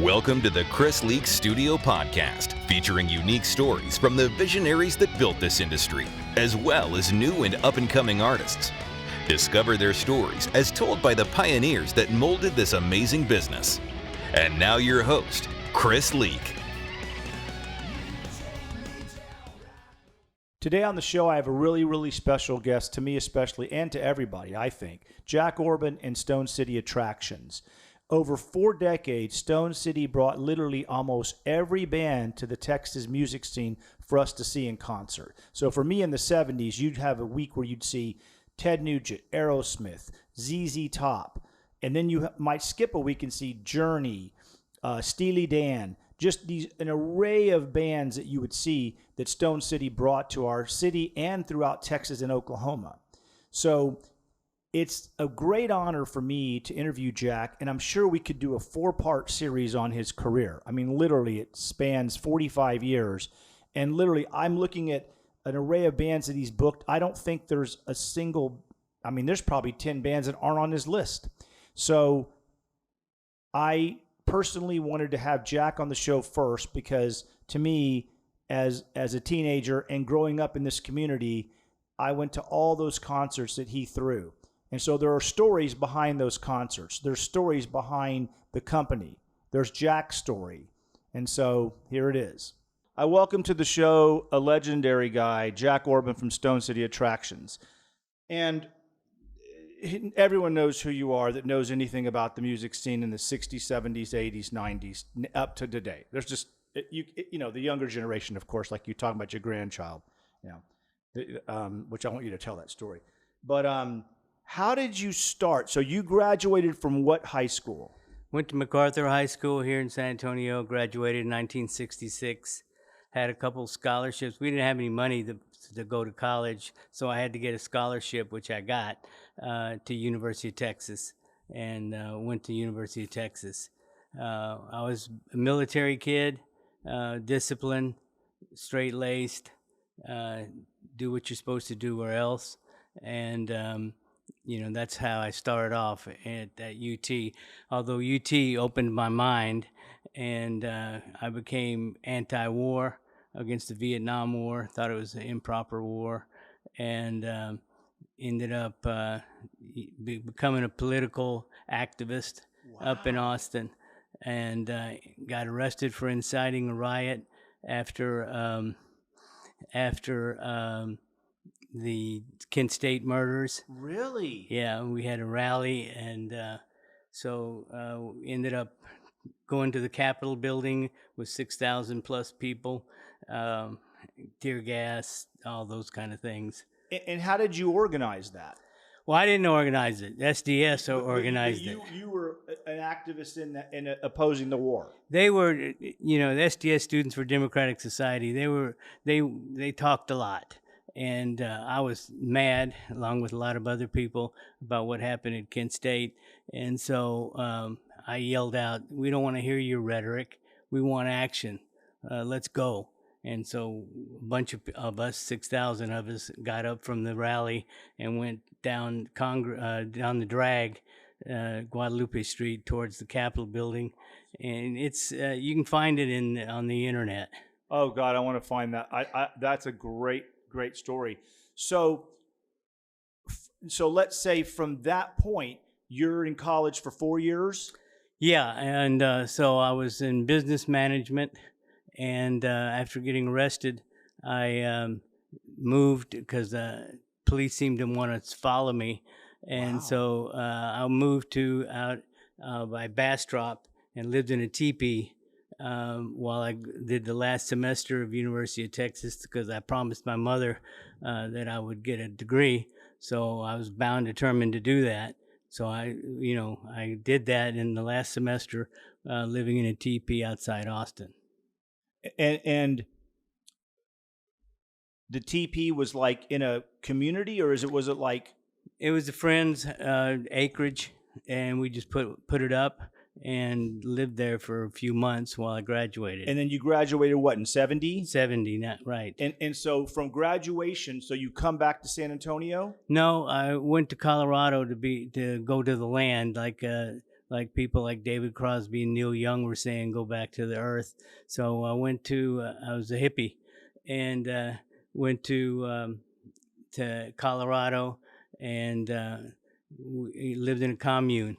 Welcome to the Chris Lieck Studio Podcast, featuring unique stories from the visionaries that built this industry, as well as new and up-and-coming artists. Discover their stories as told by the pioneers that molded this amazing business. And now your host, Chris Lieck. Today on the show, I have a really special guest, to me especially, and to everybody, I think. Jack Orbin and Stone City Attractions. Over 4 decades, Stone City brought literally almost every band to the Texas music scene for us to see in concert. So for me in the 70s, you'd have a week where you'd see Ted Nugent, Aerosmith, ZZ Top, and then you might skip a week and see Journey, Steely Dan, just an array of bands that you would see that Stone City brought to our city and throughout Texas and Oklahoma. So it's a great honor for me to interview Jack, and I'm sure we could do a 4-part series on his career. I mean, literally, it spans 45 years, and literally, I'm looking at an array of bands that he's booked. I don't think there's a single, there's probably 10 bands that aren't on his list. So I personally wanted to have Jack on the show first because, to me, as a teenager and growing up in this community, I went to all those concerts that he threw. And so there are stories behind those concerts. There's stories behind the company. There's Jack's story. And so here it is. I welcome to the show a legendary guy, Jack Orbin from Stone City Attractions. And everyone knows who you are that knows anything about the music scene in the 60s, 70s, 80s, 90s, up to today. There's just, the younger generation, of course, like you're talking about your grandchild, which I want you to tell that story. But how did you start? So you graduated from what high school? Went to MacArthur High School here in San Antonio, graduated in 1966, had a couple scholarships. We didn't have any money to go to college, so I had to get a scholarship, which I got, to University of Texas, and went to University of Texas. I was a military kid, disciplined, straight-laced, do what you're supposed to do or else, and that's how I started off at UT. Although UT opened my mind, and I became anti-war against the Vietnam War, thought it was an improper war, and ended up becoming a political activist. Wow. Up in Austin, and got arrested for inciting a riot after the Kent State murders. Really? Yeah, we had a rally, and so ended up going to the Capitol building with 6,000 plus people, tear gas, all those kind of things. And how did you organize that? Well, I didn't organize it. SDS organized it. You were an activist in opposing the war. They were, the SDS Students for Democratic Society. They talked a lot. And I was mad, along with a lot of other people, about what happened at Kent State. And so I yelled out, "We don't want to hear your rhetoric. We want action. Let's go." And so a bunch of us, 6,000 of us, got up from the rally and went down the drag, Guadalupe Street, towards the Capitol building. And it's you can find it on the internet. Oh God, I want to find that. That's a great story. So let's say from that point, you're in college for 4 years? Yeah, and so I was in business management, and after getting arrested, I moved because police seemed to want to follow me, and wow. So I moved out by Bastrop and lived in a teepee while I did the last semester of University of Texas, because I promised my mother that I would get a degree. So I was determined to do that. So I did that in the last semester, living in a teepee outside Austin. And the teepee was like in a community, or was it like? It was a friend's acreage, and we just put it up and lived there for a few months while I graduated. And then you graduated what, in 70? 70, right. And so from graduation, so you come back to San Antonio? No, I went to Colorado to go to the land, like like people like David Crosby and Neil Young were saying, go back to the earth. So I went to, I was a hippie, and went to Colorado, and we lived in a commune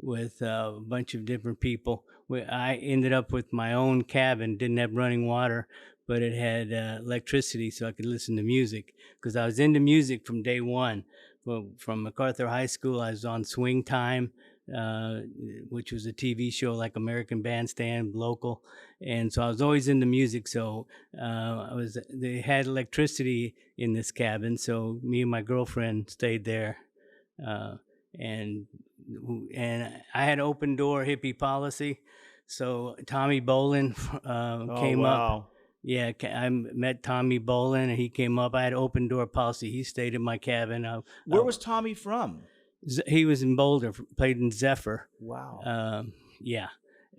with a bunch of different people. I ended up with my own cabin, didn't have running water, but it had electricity so I could listen to music, because I was into music from day one. Well, from MacArthur High School, I was on Swing Time, which was a TV show like American Bandstand, local. And so I was always into music. So they had electricity in this cabin. So me and my girlfriend stayed there. And I had open door hippie policy. So Tommy Bolin came up. Yeah, I met Tommy Bolin, and he came up. I had open door policy. He stayed in my cabin. Where was Tommy from? He was in Boulder, played in Zephyr. Wow. Yeah.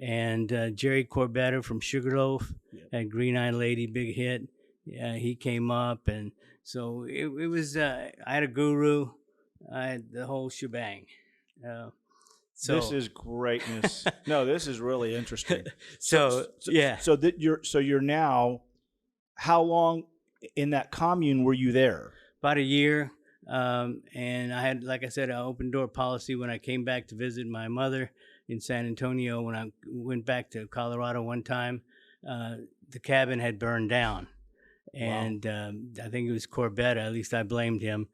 And Jerry Corbetta from Sugarloaf, had Green Eyed Lady, big hit. He came up, and so it was, I had a guru. I had the whole shebang. So this is greatness. No, this is really interesting. Yeah. So you're now, how long in that commune were you there? About a year. And I had, like I said, an open door policy when I came back to visit my mother in San Antonio. When I went back to Colorado one time, the cabin had burned down. And I think it was Corbetta. At least I blamed him,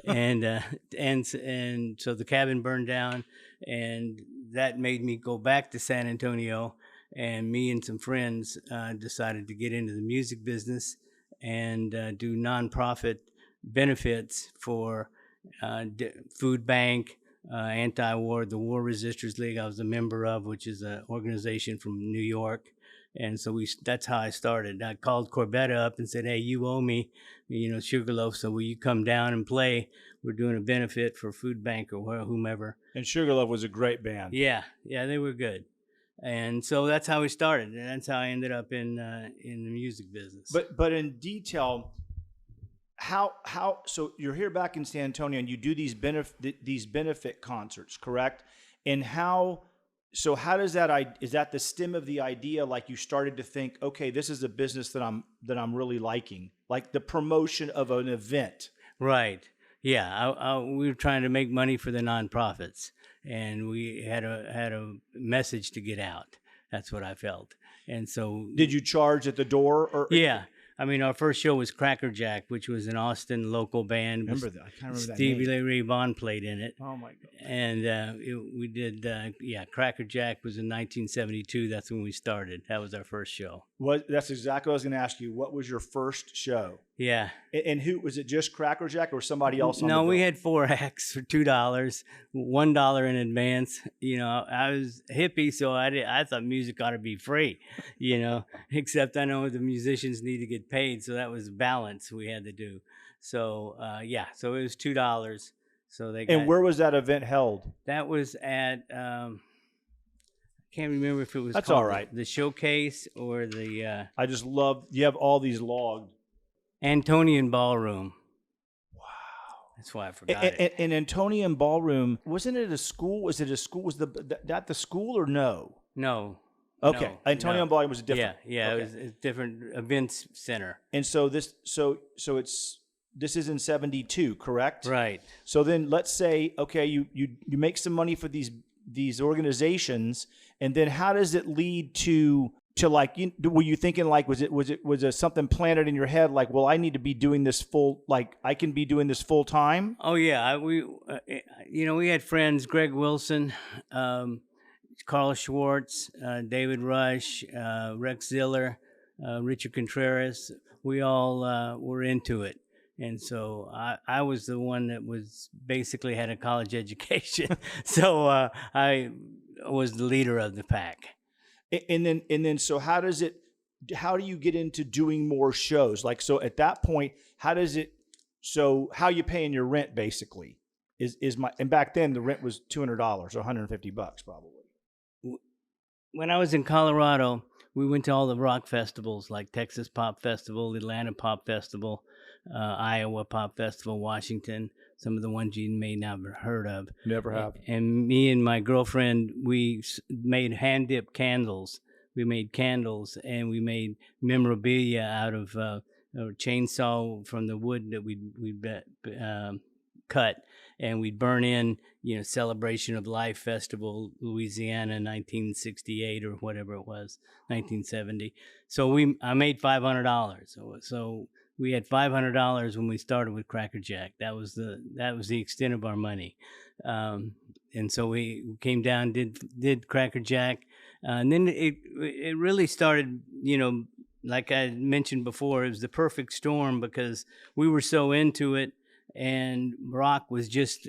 and so the cabin burned down, and that made me go back to San Antonio. And me and some friends decided to get into the music business and do nonprofit benefits for food bank, anti-war, the War Resisters League I was a member of, which is an organization from New York. And so that's how I started. I called Corbetta up and said, hey, you owe me, Sugarloaf, so will you come down and play? We're doing a benefit for Food Bank or whomever. And Sugarloaf was a great band. Yeah, they were good. And so that's how we started. And that's how I ended up in the music business. But in detail, how so you're here back in San Antonio and you do these benefit concerts, correct? And how does that, is that the stem of the idea? Like you started to think, okay, this is a business that I'm really liking, like the promotion of an event. Right. Yeah. We were trying to make money for the nonprofits, and we had a message to get out. That's what I felt. And so, did you charge at the door? Or yeah. I mean, our first show was Cracker Jack, which was an Austin local band. Remember that? I can't remember that Stevie name. Ray Vaughan played in it. Oh my God! And we did, Cracker Jack was in 1972. That's when we started. That was our first show. That's exactly what I was going to ask you. What was your first show? Yeah. And who was it? Just Cracker Jack or somebody else? On the bill? We had 4 acts for $2, $1 in advance. I was hippie, so I thought music ought to be free. Except I know the musicians need to get paid, so that was balance we had to do. So so it was $2. So and where was that event held? That was at I can't remember if it was. That's called all right. The Showcase or the. I just love you have all these logged. Antonian Ballroom. Wow, that's why I forgot it. And Antonian Ballroom, wasn't it a school? Was it a school? Was that the school or no? No. Okay, no, Antonian Ballroom was different. Yeah, okay. It was a different events center. And so this is in 72, correct? Right. So then let's say, okay, you make some money for these organizations, and then how does it lead to like, were you thinking like, was it something planted in your head like, well, I need to be doing this I can be doing this full time? Oh yeah, we had friends, Greg Wilson, Carl Schwartz, David Rush, Rex Ziller, Richard Contreras. We all were into it. And so I was the one that was basically had a college education. So I was the leader of the pack. And then so how do you get into doing more shows? Like, so at that point, how are you paying your rent basically? And back then the rent was $200 or $150 probably. When I was in Colorado, we went to all the rock festivals like Texas Pop Festival, Atlanta Pop Festival, Iowa Pop Festival, Washington. some of the ones you may not have heard of. Never have. And me and my girlfriend, we made hand-dipped candles. We made candles, and we made memorabilia out of a chainsaw from the wood that we cut, and we'd burn in, Celebration of Life Festival, Louisiana, 1968 or whatever it was, 1970. So I made $500. So we had $500 when we started with Cracker Jack. That was the extent of our money, and so we came down, did Cracker Jack, and then it really started. Like I mentioned before, it was the perfect storm because we were so into it, and rock was just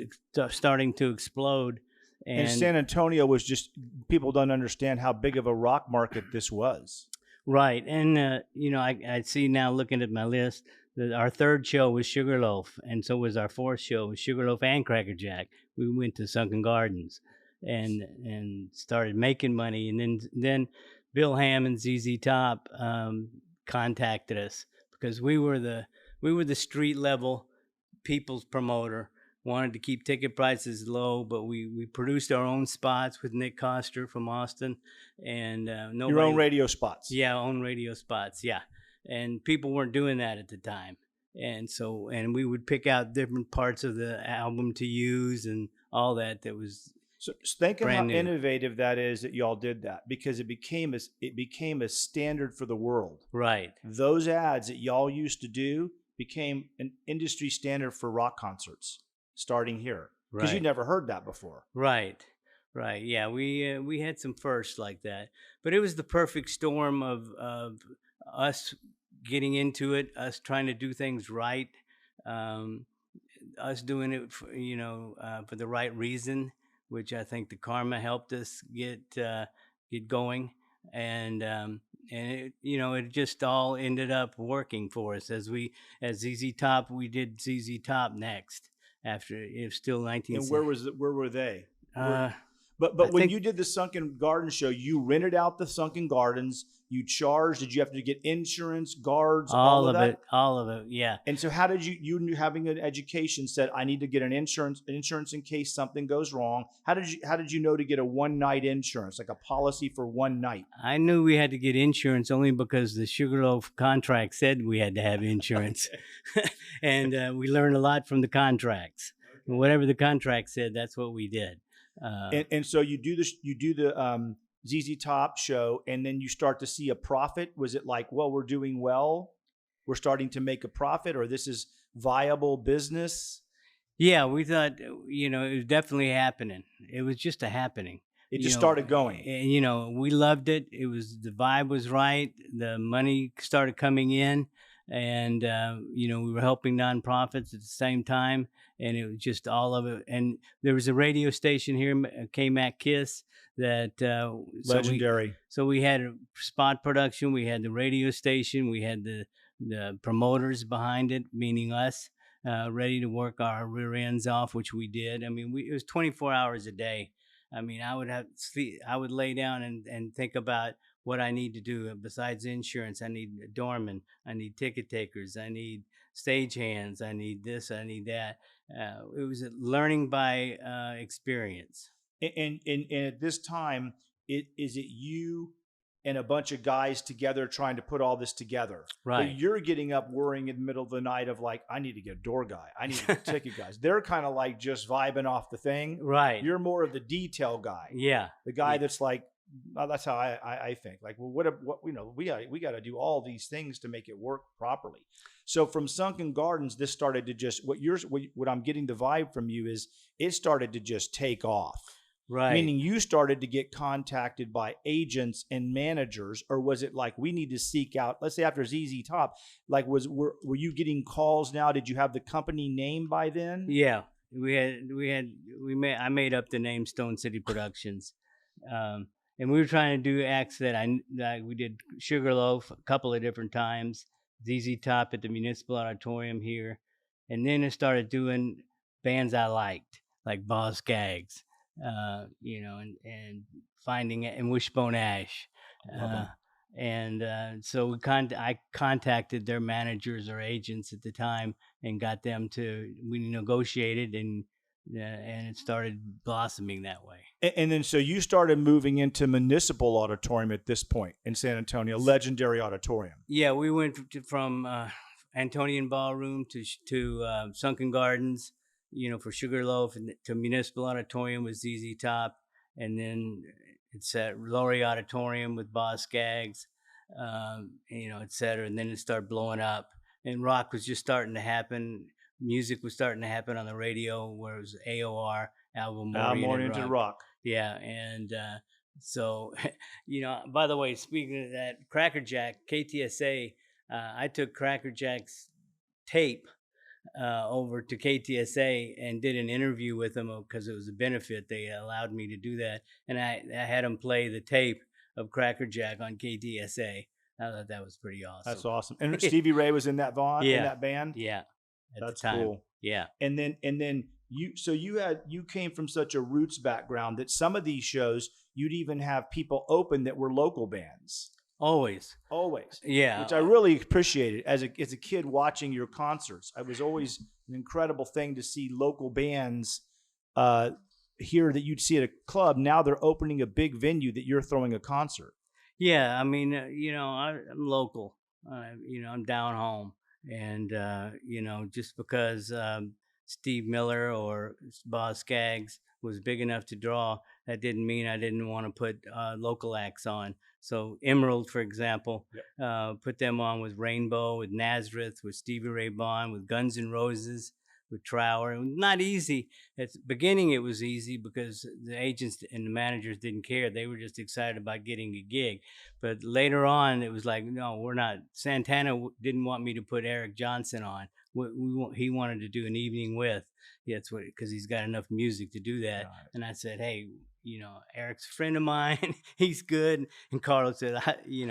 starting to explode. And San Antonio was just, people don't understand how big of a rock market this was. Right. And, I see now, looking at my list, that our third show was Sugarloaf, and so was our fourth show, was Sugarloaf and Cracker Jack. We went to Sunken Gardens and started making money. And then Bill Ham and ZZ Top contacted us because we were the street level people's promoter. Wanted to keep ticket prices low, but we produced our own spots with Nick Coster from Austin, and your own radio spots. Yeah, own radio spots. Yeah, and people weren't doing that at the time, and we would pick out different parts of the album to use and all that. That was so think of how innovative that is that y'all did that, because it became a standard for the world. Right. Those ads that y'all used to do became an industry standard for rock concerts. Starting here, because you never heard that before. Right. Yeah, we had some firsts like that, but it was the perfect storm of us getting into it, us trying to do things right, us doing it for the right reason, which I think the karma helped us get going, and it just all ended up working for us as ZZ Top. We did ZZ Top next. After it was still 19. And where were they? But when you did the Sunken Gardens show, you rented out the Sunken Gardens. You charged. Did you have to get insurance, guards, all of that? All of it, yeah. And so, how did you having an education said, I need to get an insurance in case something goes wrong? How did you know to get a one night insurance, like a policy for one night? I knew we had to get insurance only because the Sugarloaf contract said we had to have insurance, and we learned a lot from the contracts. Okay. Whatever the contract said, that's what we did. And so you do the ZZ Top show, and then you start to see a profit. Was it like, well, we're doing well, we're starting to make a profit, or this is viable business? Yeah, we thought, it was definitely happening. It was just a happening. It just started going. And, we loved it. The vibe was right. The money started coming in, and, we were helping nonprofits at the same time. And it was just all of it. And there was a radio station here, KMAC Kiss, that legendary. So we had a spot production. We had the radio station. We had the promoters behind it, meaning us, ready to work our rear ends off, which we did. I mean, it was 24 hours a day. I mean, I would lay down and think about what I need to do besides insurance. I need a doorman. I need ticket takers. I need stagehands. I need this. I need that. It was learning by experience. And at this time, is it you and a bunch of guys together trying to put all this together? Right. But you're getting up worrying in the middle of the night of like, I need to get a door guy. I need to get ticket guys. They're kind of like just vibing off the thing. Right. You're more of the detail guy. Yeah. The guy that's like, well, that's how I think. Like, well, what we got to do all these things to make it work properly. So from Sunken Gardens, this started to just what I'm getting the vibe from you is it started to just take off. Right. Meaning you started to get contacted by agents and managers, or was it like we need to seek out? Let's say after ZZ Top, like were you getting calls now? Did you have the company name by then? Yeah, I made up the name Stone City Productions. And we were trying to do acts that we did Sugarloaf a couple of different times, ZZ Top at the Municipal Auditorium here, and then I started doing bands I liked, like Boz Scaggs, and Finding and Wishbone Ash, And so I contacted their managers or agents at the time and got them we negotiated, and it started blossoming that way. And then so you started moving into Municipal Auditorium at this point in San Antonio, legendary auditorium. Yeah, we went from Antonian Ballroom to Sunken Gardens, for Sugarloaf, and to Municipal Auditorium with ZZ Top, and then it's at Laurie Auditorium with Boz Scaggs, et cetera. And then it started blowing up, and rock was just starting to happen. Music was starting to happen on the radio, where it was AOR, album oriented rock. Yeah, and so, by the way, speaking of that, Cracker Jack, KTSA, I took Cracker Jack's tape over to KTSA and did an interview with them because it was a benefit. They allowed me to do that, and I had them play the tape of Cracker Jack on KTSA. I thought that was pretty awesome. That's awesome. And Stevie Ray was in that in that band? Yeah. That's cool. Yeah. And then you came from such a roots background that some of these shows you'd even have people open that were local bands. Always. Yeah. Which I really appreciated as a kid watching your concerts. It was always an incredible thing to see local bands here that you'd see at a club. Now they're opening a big venue that you're throwing a concert. Yeah. I mean, I'm local. I'm down home. And, just because Steve Miller or Boz Scaggs was big enough to draw, that didn't mean I didn't want to put local acts on. So Emerald, for example, put them on with Rainbow, with Nazareth, with Stevie Ray Vaughan, with Guns N' Roses, with Trower. It was not easy. At the beginning, it was easy because the agents and the managers didn't care. They were just excited about getting a gig. But later on, it was like, no, we're not. Santana didn't want me to put Eric Johnson on. He wanted to do an evening with. Yeah, that's because he's got enough music to do that. Right. And I said, hey, Eric's a friend of mine. He's good. And Carlos said, you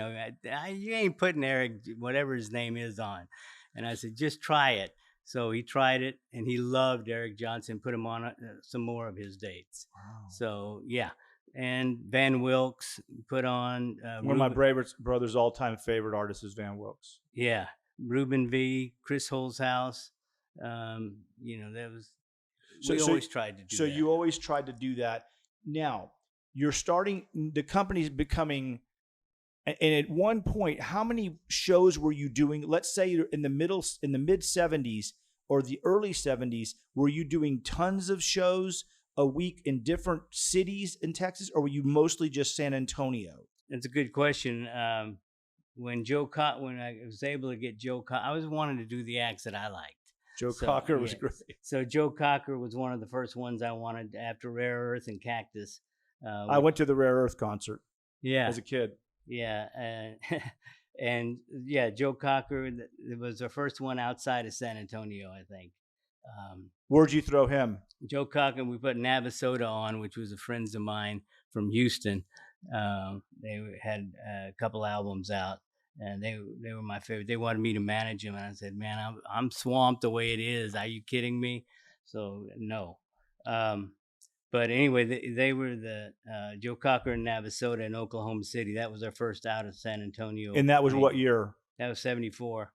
ain't putting Eric, whatever his name is, on. And I said, just try it. So he tried it, and he loved Eric Johnson, put him on some more of his dates. Wow. So, yeah. And Van Wilkes put on... one of my brother's all-time favorite artists is Van Wilkes. Yeah. Reuben V., Chris Holzhaus. That was... We always tried to do that. So you always tried to do that. Now, you're starting... The company's becoming... And at one point, how many shows were you doing? Let's say in the mid 70s or the early 70s, were you doing tons of shows a week in different cities in Texas, or were you mostly just San Antonio? That's a good question. When I was able to get Joe Cocker, I was wanting to do the acts that I liked. Joe Cocker was great. So Joe Cocker was one of the first ones I wanted after Rare Earth and Cactus. I went to the Rare Earth concert. Yeah, as a kid. Yeah, and Joe Cocker was the first one outside of San Antonio, I think. Where'd you throw him? Joe Cocker, we put Navasota on, which was a friends of mine from Houston. They had a couple albums out, and they were my favorite. They wanted me to manage them, and I said, man, I'm swamped the way it is. Are you kidding me? So, no. But anyway, they were the Joe Cocker and Navasota in Oklahoma City. That was our first out of San Antonio. And that was what year? That was 74.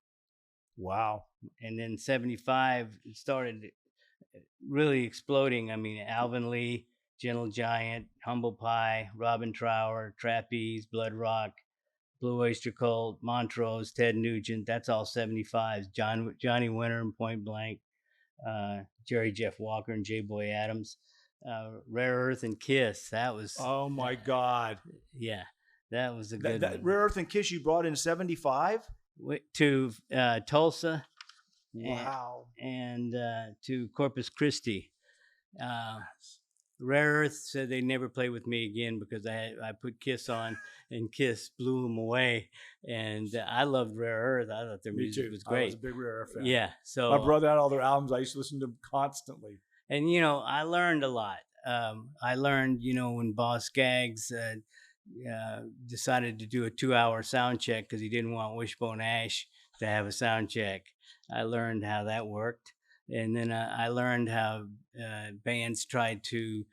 Wow. And then 75, it started really exploding. I mean, Alvin Lee, Gentle Giant, Humble Pie, Robin Trower, Trapeze, Blood Rock, Blue Oyster Cult, Montrose, Ted Nugent. That's all 75s. Johnny Winter and Point Blank, Jerry Jeff Walker and J. Boy Adams. Rare Earth and Kiss. That was... Oh, my God. Yeah, that was a good one. Rare Earth and Kiss you brought in 75? To Tulsa. Wow. And to Corpus Christi. Rare Earth said they never play with me again because I put Kiss on, and Kiss blew them away. And I loved Rare Earth. I thought their music was great. I was a big Rare Earth fan. Yeah. So my brother had all their albums. I used to listen to them constantly. And, I learned a lot. I learned, when Boz Scaggs decided to do a 2-hour sound check because he didn't want Wishbone Ash to have a sound check. I learned how that worked. And then I learned how bands tried to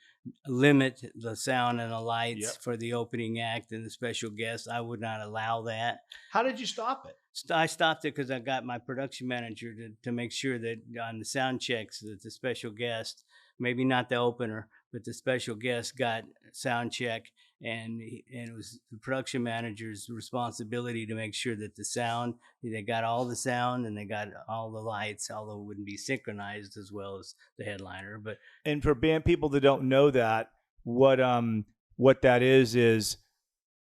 limit the sound and the lights Yep. for the opening act and the special guests. I would not allow that. How did you stop it? I stopped it because I got my production manager to make sure that on the sound checks that the special guest, maybe not the opener, but the special guest got sound check, and it was the production manager's responsibility to make sure that the sound, they got all the sound and they got all the lights, although it wouldn't be synchronized as well as the headliner. But And for band people that don't know that, what that is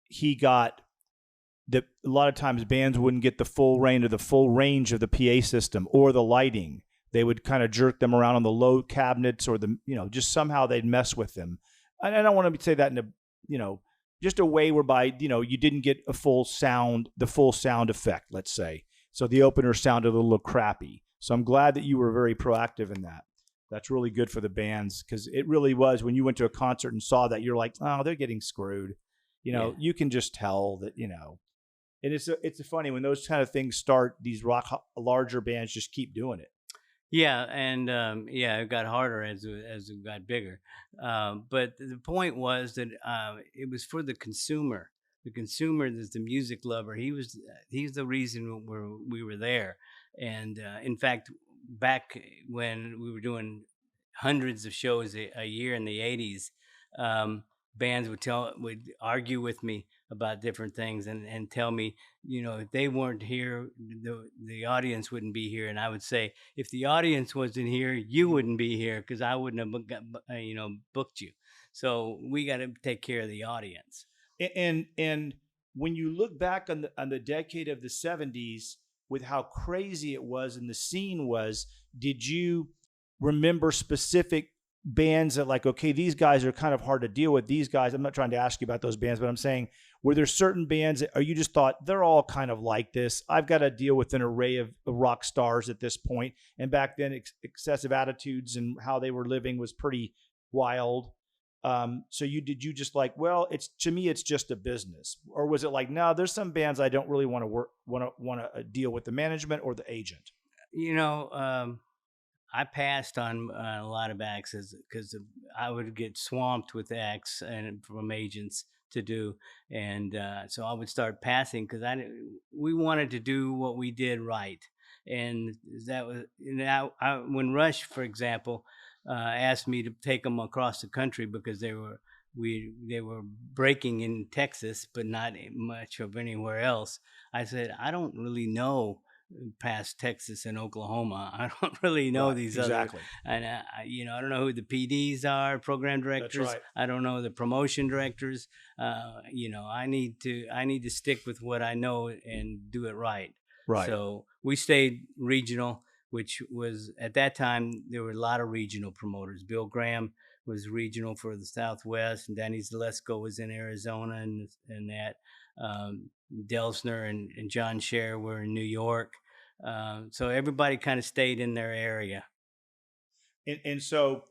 he got that a lot of times bands wouldn't get the full range of the PA system or the lighting. They would kind of jerk them around on the low cabinets or just somehow they'd mess with them. And I don't want to say that in a, just a way whereby, you didn't get the full sound effect, let's say. So the opener sounded a little crappy. So I'm glad that you were very proactive in that. That's really good for the bands, because it really was, when you went to a concert and saw that, you're like, oh, they're getting screwed. You can just tell that, and it's funny when those kind of things start, these larger bands just keep doing it. Yeah, and it got harder as it got bigger. But the point was that it was for the consumer. The consumer is the music lover. He's the reason we were there. And in fact, back when we were doing hundreds of shows a year in the 80s, bands would argue with me about different things and tell me, if they weren't here, the audience wouldn't be here. And I would say, if the audience wasn't here, you wouldn't be here, because I wouldn't have booked you. So we got to take care of the audience. And when you look back on the decade of the 70s, with how crazy it was and the scene was, did you remember specific bands that, like, okay, these guys are kind of hard to deal with, these guys, I'm not trying to ask you about those bands, but I'm saying, were there certain bands that, or you just thought, they're all kind of like this, I've got to deal with an array of rock stars at this point? And back then, excessive attitudes and how they were living was pretty wild. So did you just like, well, to me, it's just a business? Or was it like, no, there's some bands I don't really want to deal with the management or the agent? I passed on a lot of acts because I would get swamped with acts and from agents to do, and so I would start passing, because we wanted to do what we did right, and that was when Rush, for example, asked me to take them across the country because they were breaking in Texas, but not much of anywhere else. I said, I don't really know past Texas and Oklahoma. I don't really know these exactly. And I don't know who the PDs are, program directors. That's right. I don't know the promotion directors. I need to stick with what I know and do it right. Right. So we stayed regional, which was, at that time, there were a lot of regional promoters. Bill Graham was regional for the Southwest, and Danny Zalesko was in Arizona, and that. Delsner and John Scher were in New York. So everybody kind of stayed in their area. And so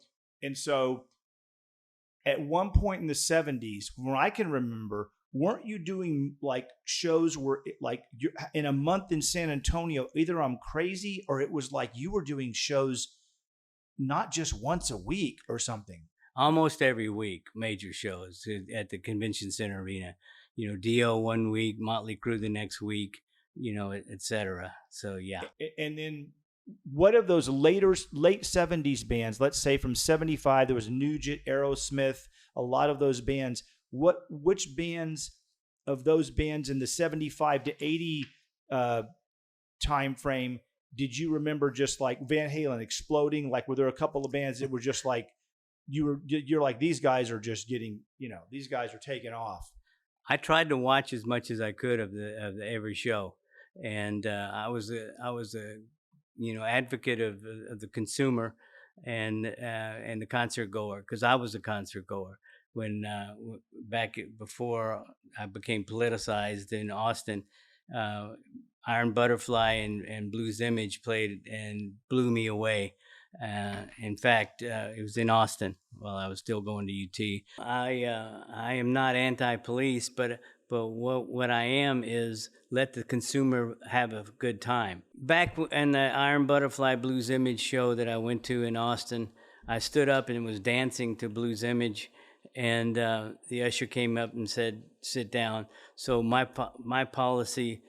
at one point in the 70s, when I can remember, weren't you doing like shows where like you're in a month in San Antonio? Either I'm crazy, or it was like you were doing shows not just once a week or something. Almost every week, major shows at the Convention Center Arena. Dio one week, Motley Crue the next week, et cetera. So, yeah. And then what of those late 70s bands, let's say from 75, there was Nugent, Aerosmith, a lot of those bands. Which bands of those bands in the 75 to 80 time frame did you remember, just like Van Halen exploding? Like, were there a couple of bands that were just like, you're like, these guys are just getting, these guys are taking off? I tried to watch as much as I could of every show, and I was a advocate of the consumer and the concert goer, because I was a concert goer when back before I became politicized in Austin. Iron Butterfly and Blues Image played and blew me away. In fact, it was in Austin while I was still going to UT. I am not anti-police, but what I am is let the consumer have a good time. Back in the Iron Butterfly Blues Image show that I went to in Austin, I stood up and was dancing to Blues Image, and the usher came up and said, "Sit down." So my policy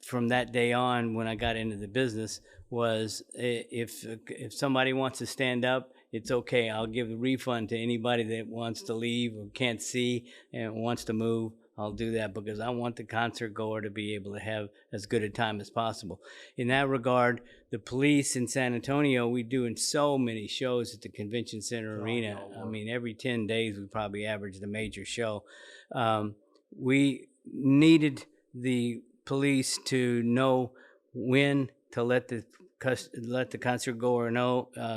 from that day on, when I got into the business, was if somebody wants to stand up, it's okay. I'll give a refund to anybody that wants to leave or can't see and wants to move. I'll do that because I want the concert goer to be able to have as good a time as possible. In that regard, the police in San Antonio, we're doing so many shows at the Convention Center Arena. I mean, every 10 days we probably averaged a major show. We needed the police to know when to let the concert goer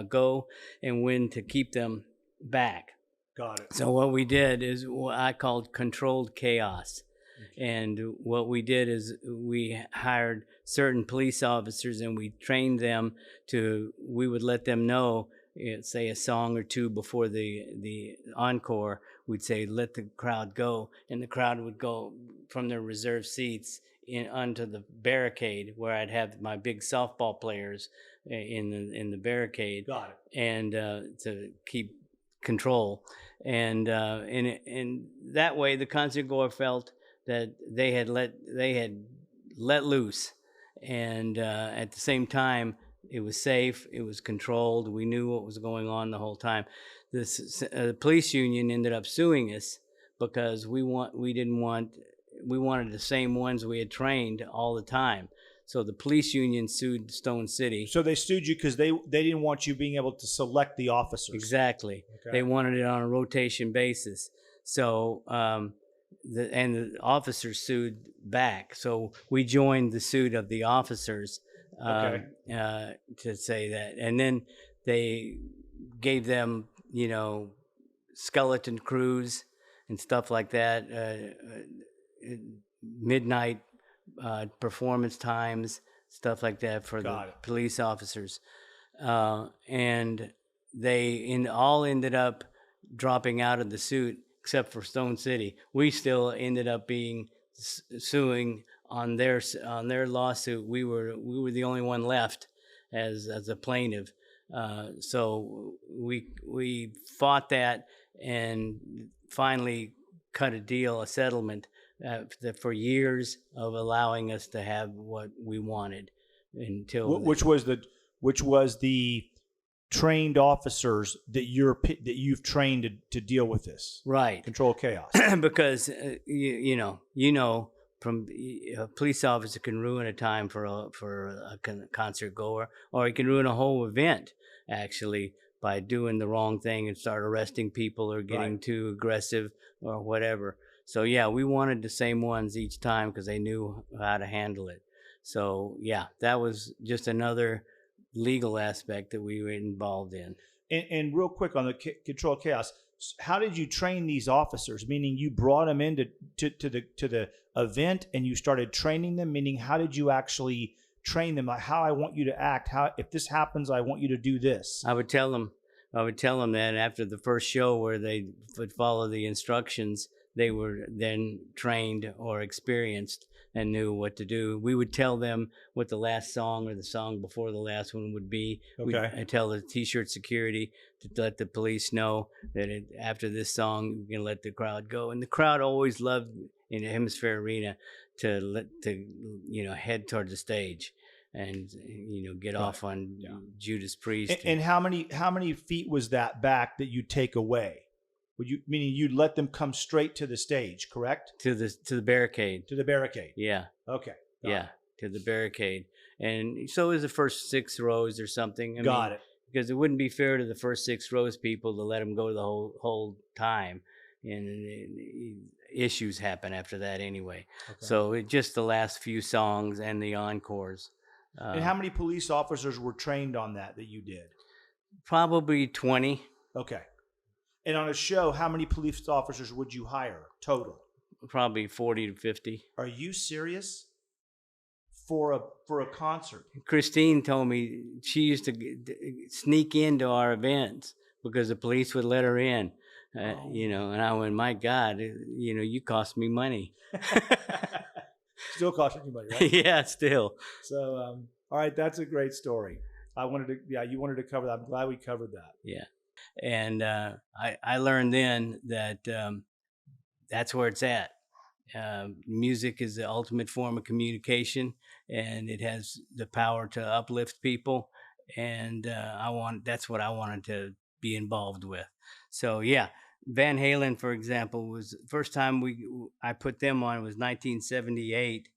go and when to keep them back. Got it. So what we did is what I called controlled chaos. And what we did is we hired certain police officers and we trained them we would let them know, say a song or two before the encore, we'd say, let the crowd go. And the crowd would go from their reserved seats onto the barricade where I'd have my big softball players in the barricade. Got it. And to keep control. And that way the concert goer felt that they had let loose, and at the same time it was safe, it was controlled, we knew what was going on the whole time. The police union ended up suing us because we wanted the same ones we had trained all the time. So the police union sued Stone City. So they sued you because they didn't want you being able to select the officers. Exactly. Okay. They wanted it on a rotation basis. So the officers sued back. So we joined the suit of the officers to say that. And then they gave them, skeleton crews and stuff like that, midnight performance times, stuff like that for the police officers. And they all ended up dropping out of the suit except for Stone City. We still ended up being suing on their lawsuit. We were the only one left as a plaintiff. So we fought that and finally cut a settlement for years of allowing us to have what we wanted until which was the trained officers that you've trained to deal with this, right? Control chaos. Because from a police officer can ruin a time for a concert goer, or he can ruin a whole event actually by doing the wrong thing and start arresting people or getting too aggressive or whatever. So yeah, we wanted the same ones each time because they knew how to handle it. So yeah, that was just another legal aspect that we were involved in. And real quick on the control chaos, how did you train these officers? Meaning you brought them into to the event and you started training them. Meaning how did you actually train them? Like how I want you to act. How if this happens, I want you to do this. I would tell them that after the first show where they would follow the instructions, they were then trained or experienced and knew what to do. We would tell them what the last song or the song before the last one would be. Okay. I tell the T-shirt security to let the police know that after this song, we're going to let the crowd go. And the crowd always loved in the Hemisphere Arena to head toward the stage and get off on Judas Priest. And how many feet was that back that you take away? Meaning you'd let them come straight to the stage, correct? To the barricade. To the barricade. Yeah. Okay. Got it. To the barricade. And so it was the first 6 rows or something. Got it. Because it wouldn't be fair to the first 6 rows people to let them go the whole time. And issues happen after that anyway. Okay. So just the last few songs and the encores. And how many police officers were trained on that you did? Probably 20. Okay. And on a show, how many police officers would you hire total? Probably 40 to 50. Are you serious? For a concert? Christine told me she used to sneak into our events because the police would let her in. And I went, my God, you cost me money. Still costing you money, right? Yeah, still. So, all right, that's a great story. You wanted to cover that. I'm glad we covered that. Yeah. And I learned then that that's where it's at. Music is the ultimate form of communication, and it has the power to uplift people. And that's what I wanted to be involved with. So yeah, Van Halen, for example, was first time I put them on was 1978.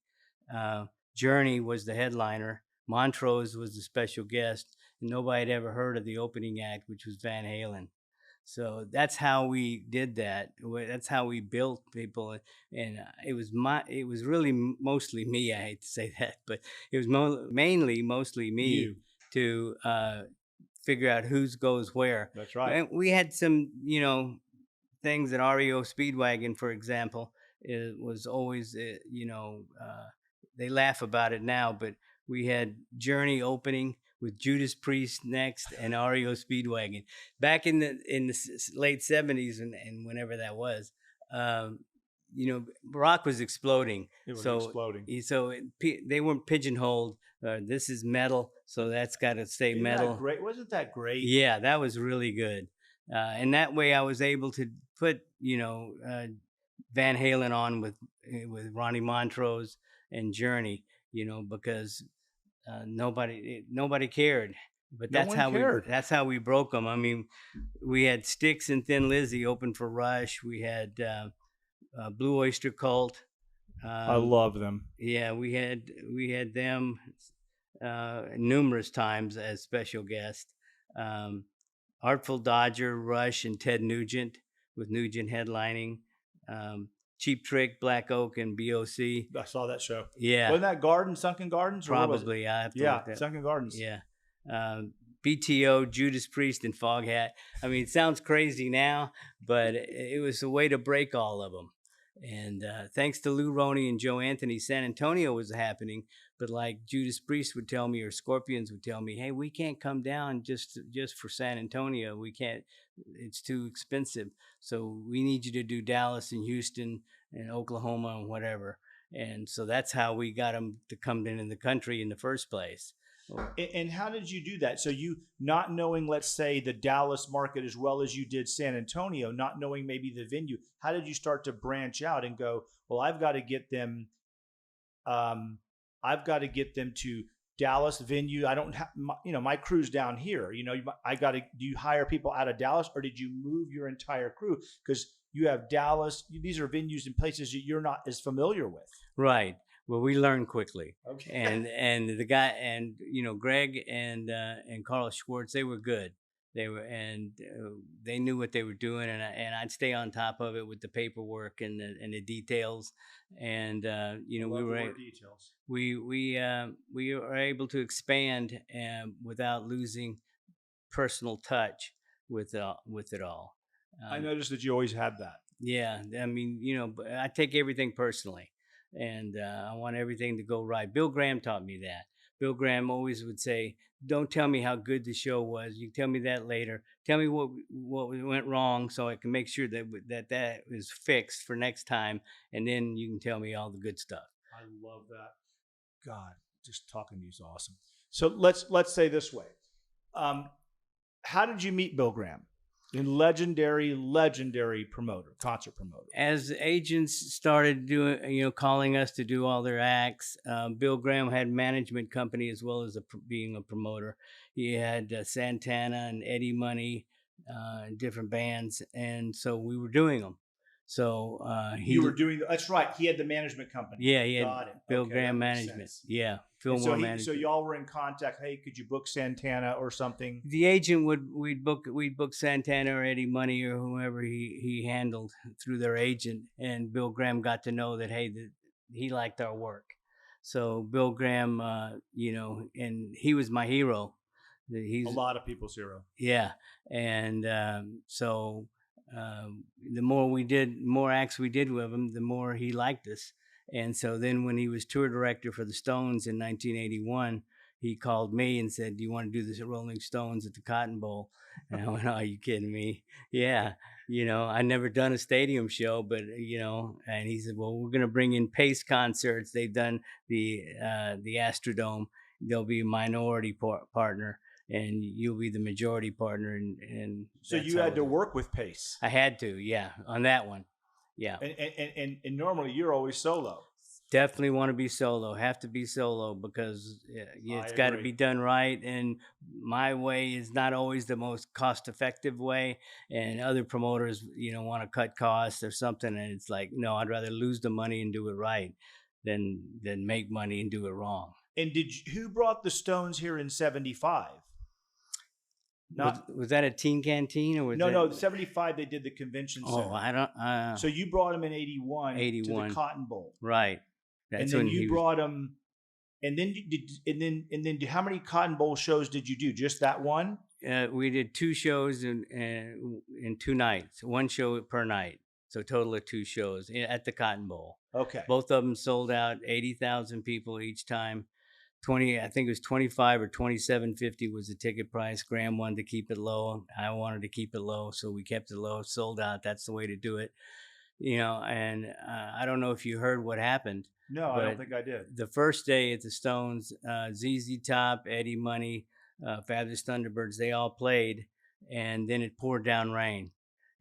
Uh, Journey was the headliner. Montrose was the special guest, and nobody had ever heard of the opening act, which was Van Halen. So that's how we did that. That's how we built people, and it was really mostly me. I hate to say that, but it was mainly mostly me You. to figure out whose goes where. That's right. And we had some, things at REO Speedwagon, for example. It was always, they laugh about it now, but we had Journey opening with Judas Priest next and REO Speedwagon back in the late 70s and whenever that was. Rock was exploding. It was so exploding. They weren't pigeonholed. This is metal, so that's got to stay Isn't metal. that great? Wasn't that great? Yeah, that was really good. And that way I was able to put, Van Halen on with Ronnie Montrose and Journey, because nobody cared. But No one cared. That's how we broke them. I mean, we had Styx and Thin Lizzy open for Rush. We had Blue Oyster Cult. I love them. Yeah, we had them numerous times as special guests. Artful Dodger, Rush, and Ted Nugent, with Nugent headlining. Cheap Trick, Black Oak, and BOC. I saw that show. Yeah. Wasn't that Sunken Gardens? Probably. I have to look that. Sunken Gardens. Yeah. BTO, Judas Priest, and Foghat. I mean, it sounds crazy now, but it was a way to break all of them. And thanks to Lou Roney and Joe Anthony, San Antonio was happening. But like Judas Priest would tell me, or Scorpions would tell me, hey, we can't come down just for San Antonio. We can't. It's too expensive. So we need you to do Dallas and Houston and Oklahoma and whatever. And so that's how we got them to come in the country in the first place. And how did you do that? So you, not knowing, let's say, the Dallas market as well as you did San Antonio, not knowing maybe the venue, how did you start to branch out and go, well, I've got to get them to Dallas venue. I don't have, my crew's down here. do you hire people out of Dallas, or did you move your entire crew? Because you have Dallas, these are venues and places that you're not as familiar with. Right. Well, we learned quickly. Okay. And the guy, and Greg and Carl Schwartz, they were good. They knew what they were doing, and I'd stay on top of it with the paperwork and the details. And we were able to expand without losing personal touch with it all. I noticed that you always had that. Yeah, I mean, I take everything personally. And I want everything to go right. Bill Graham taught me that. Bill Graham always would say, don't tell me how good the show was. You tell me that later. Tell me what went wrong so I can make sure that is fixed for next time. And then you can tell me all the good stuff. I love that. God, just talking to you is awesome. So let's say this way. How did you meet Bill Graham? Legendary promoter, concert promoter. As agents started doing, calling us to do all their acts, Bill Graham had management company as well as being a promoter. He had Santana and Eddie Money, different bands, and so we were doing them. So that's right. He had the management company. Yeah, he had Got it. Bill Graham Management. Sense. Yeah, Fillmore Management. So y'all were in contact. Hey, could you book Santana or something? The agent we'd book Santana or Eddie Money or whoever he handled through their agent, and Bill Graham got to know that he liked our work. So Bill Graham, and he was my hero. He's a lot of people's hero. Yeah, and the more acts we did with him, the more he liked us. And so then when he was tour director for the Stones in 1981, he called me and said, do you want to do this at Rolling Stones at the Cotton Bowl? And I went, oh, are you kidding me? Yeah. I never done a stadium show, but, and he said, well, we're going to bring in Pace Concerts. They've done the Astrodome. They'll be a minority partner. and you'll be the majority partner. And so you had to work with Pace. I had to, yeah, on that one. Yeah. And normally you're always solo. Definitely want to be solo. Have to be solo because it's got to be done right. And my way is not always the most cost-effective way. And other promoters, want to cut costs or something. And it's like, no, I'd rather lose the money and do it right than make money and do it wrong. And who brought the Stones here in '75? Was that a teen canteen or was no? 75 they did the convention center. Oh, I don't. So you brought him in 81 to the Cotton Bowl, right? That's and then you brought him, and then you did, and then how many Cotton Bowl shows did you do? Just that one? We did 2 shows in 2 nights, 1 show per night, so a total of 2 shows at the Cotton Bowl. Okay. Both of them sold out, 80,000 people each time. I think it was $25 or $27.50 was the ticket price. Graham wanted to keep it low. I wanted to keep it low, so we kept it low. Sold out. That's the way to do it. And I don't know if you heard what happened. No, I don't think I did. The first day at the Stones, ZZ Top, Eddie Money, Fabulous Thunderbirds, they all played, and then it poured down rain.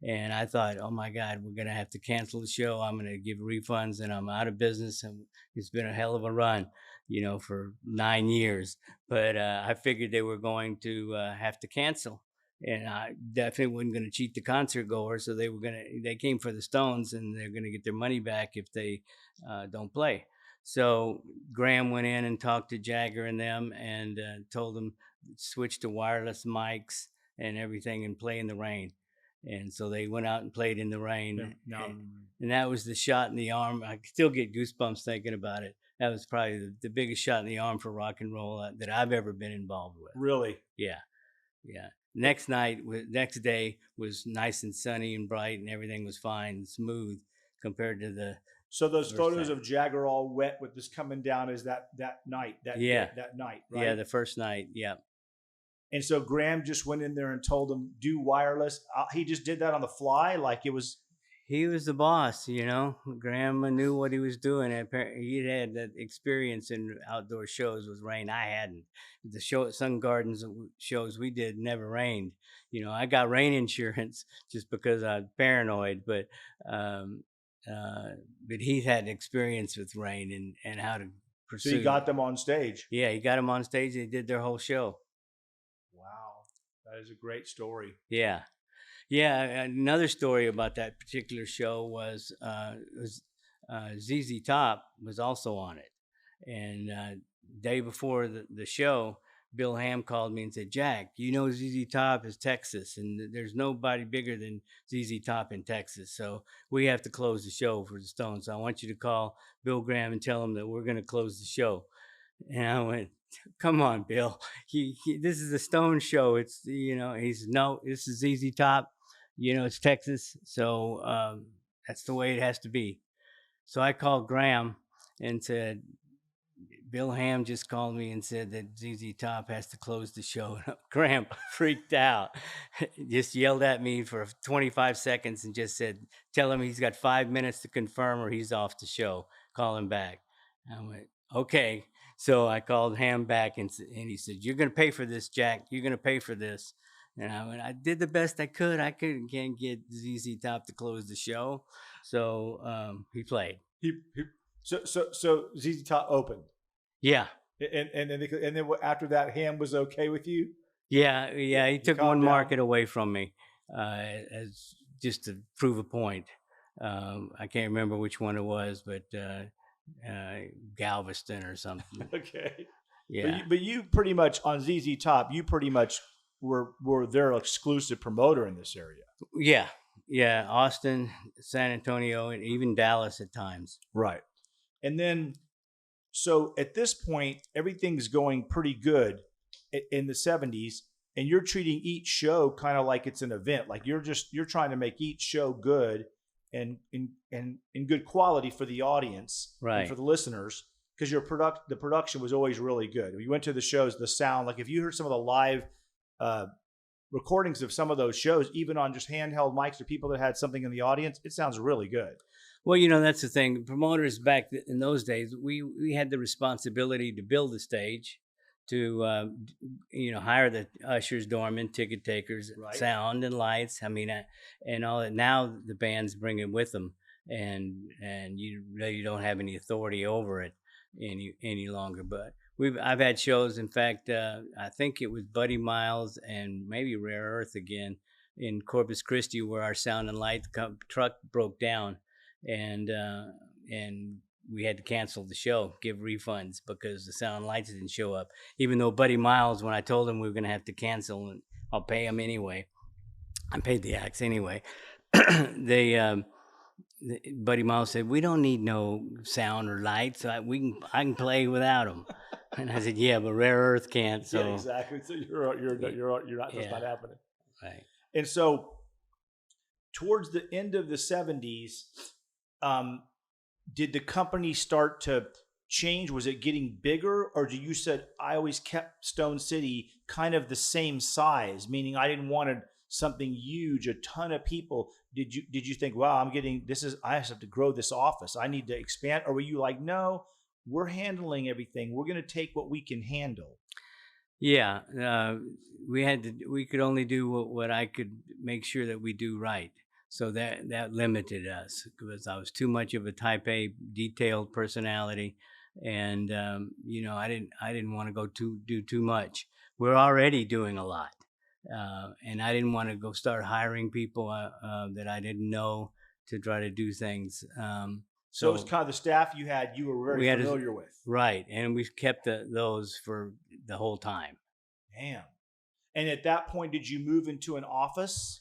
And I thought, oh my God, we're going to have to cancel the show. I'm going to give refunds and I'm out of business. And it's been a hell of a run, for 9 years. But I figured they were going to have to cancel. And I definitely wasn't going to cheat the concert goers. So they came for the Stones and they're going to get their money back if they don't play. So Graham went in and talked to Jagger and them and told them switch to wireless mics and everything and play in the rain. And so they went out and played in the rain. And that was the shot in the arm. I still get goosebumps thinking about it. That was probably the biggest shot in the arm for rock and roll that I've ever been involved with. Really? Yeah. Next day was nice and sunny and bright and everything was fine and smooth compared to the. So those photos of Jagger all wet with this coming down is that night, that night, right? Yeah, the first night, yeah. And so Graham just went in there and told him, do wireless. He just did that on the fly like it was. He was the boss, Graham knew what he was doing. He had that experience in outdoor shows with rain. I hadn't. The show at Sun Gardens shows we did never rained. I got rain insurance just because I was paranoid, but he had experience with rain and how to pursue. So he got them on stage. Yeah, he got them on stage. They did their whole show. Wow, that is a great story. Yeah. Yeah, another story about that particular show was ZZ Top was also on it. And day before the show, Bill Ham called me and said, Jack, ZZ Top is Texas, and there's nobody bigger than ZZ Top in Texas. So we have to close the show for the Stones. So I want you to call Bill Graham and tell him that we're going to close the show. And I went, come on, Bill. This is a Stone show. It's, this is ZZ Top. It's Texas, so that's the way it has to be. So I called Graham and said, Bill Ham just called me and said that ZZ Top has to close the show. Graham freaked out, just yelled at me for 25 seconds and just said, tell him he's got 5 minutes to confirm or he's off the show. Call him back. I went, okay. So I called Ham back and he said, you're going to pay for this, Jack. You're going to pay for this. And I did the best I could. I can't get ZZ Top to close the show, so he played. So ZZ Top opened. Yeah. And then after that, Ham was okay with you. Yeah. He took one market away from me, as just to prove a point. I can't remember which one it was, but Galveston or something. Okay. Yeah. But you pretty much on ZZ Top. You pretty much were their exclusive promoter in this area. Yeah, Austin, San Antonio, and even Dallas at times. Right. And then, so at this point, everything's going pretty good in the 70s, and you're treating each show kind of like it's an event. Like you're trying to make each show good and in good quality for the audience, right, and for the listeners, because the production was always really good. When you went to the shows, the sound, like if you heard some of the live recordings of some of those shows, even on just handheld mics or people that had something in the audience, it sounds really good. Well, that's the thing. Promoters back in those days, we had the responsibility to build the stage, hire the ushers, doormen, ticket takers, Right. sound and lights. I mean, and all that. Now the bands bring it with them, and you really don't have any authority over it any longer. But I've had shows. In fact, I think it was Buddy Miles and maybe Rare Earth again in Corpus Christi, where our sound and light truck broke down, and we had to cancel the show, give refunds because the sound and lights didn't show up. Even though Buddy Miles, when I told him we were going to have to cancel, and I'll pay him anyway, I paid the acts anyway. Buddy Miles said, "We don't need no sound or lights. I can play without them." And I said, "Yeah, but Rare Earth can't." So yeah, exactly. So you're not. That's not happening. Right. And so, towards the end of the 70s, did the company start to change? Was it getting bigger, or you said I always kept Stone City kind of the same size, meaning I didn't want something huge, a ton of people? Did you think, wow, I have to grow this office, I need to expand? Or were you like, no, we're handling everything, we're going to take what we can handle? Yeah, we could only do what I could make sure that we do right. So that limited us because I was too much of a type A detailed personality, and I didn't want to do too much. We're already doing a lot, and I didn't want to go start hiring people that I didn't know to try to do things. So it was kind of the staff you were very familiar with, right? And we kept those for the whole time. Damn. And at that point, did you move into an office?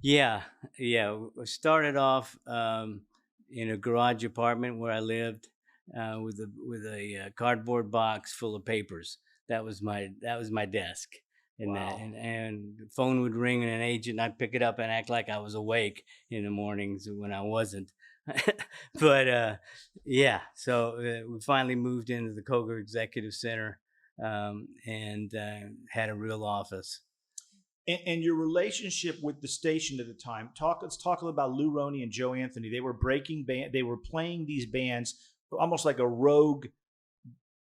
Yeah. We started off in a garage apartment where I lived with a cardboard box full of papers. That was my desk, and wow. and the phone would ring and an agent, I'd pick it up and act like I was awake in the mornings when I wasn't. But yeah, so we finally moved into the Koger Executive Center and had a real office. And your relationship with the station at the time. Let's talk a little about Lou Roney and Joe Anthony. They were they were playing these bands almost like a rogue.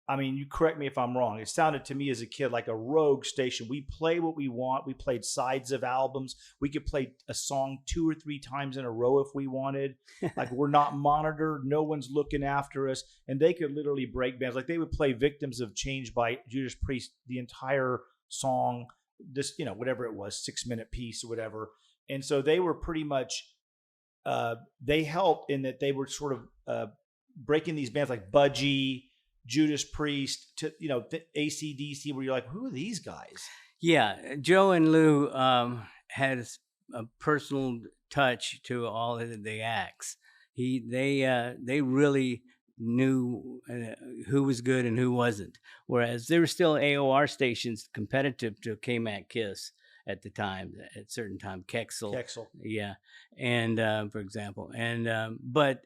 I mean, you correct me if I'm wrong. It sounded to me as a kid like a rogue station. We play what we want. We played sides of albums. We could play a song 2 or 3 times in a row if we wanted. Like, we're not monitored. No one's looking after us. And they could literally break bands. Like, they would play Victims of Change by Judas Priest, the entire song, this, whatever it was, 6-minute piece or whatever. And so they were pretty much, they helped in that they were sort of breaking these bands like Budgie, Judas Priest, to AC/DC, where you're like, who are these guys? Yeah, Joe and Lou had a personal touch to all of the acts. They really knew who was good and who wasn't. Whereas there were still AOR stations competitive to KMAC Kiss at the time, at certain time, Kexel. Yeah, and for example, and but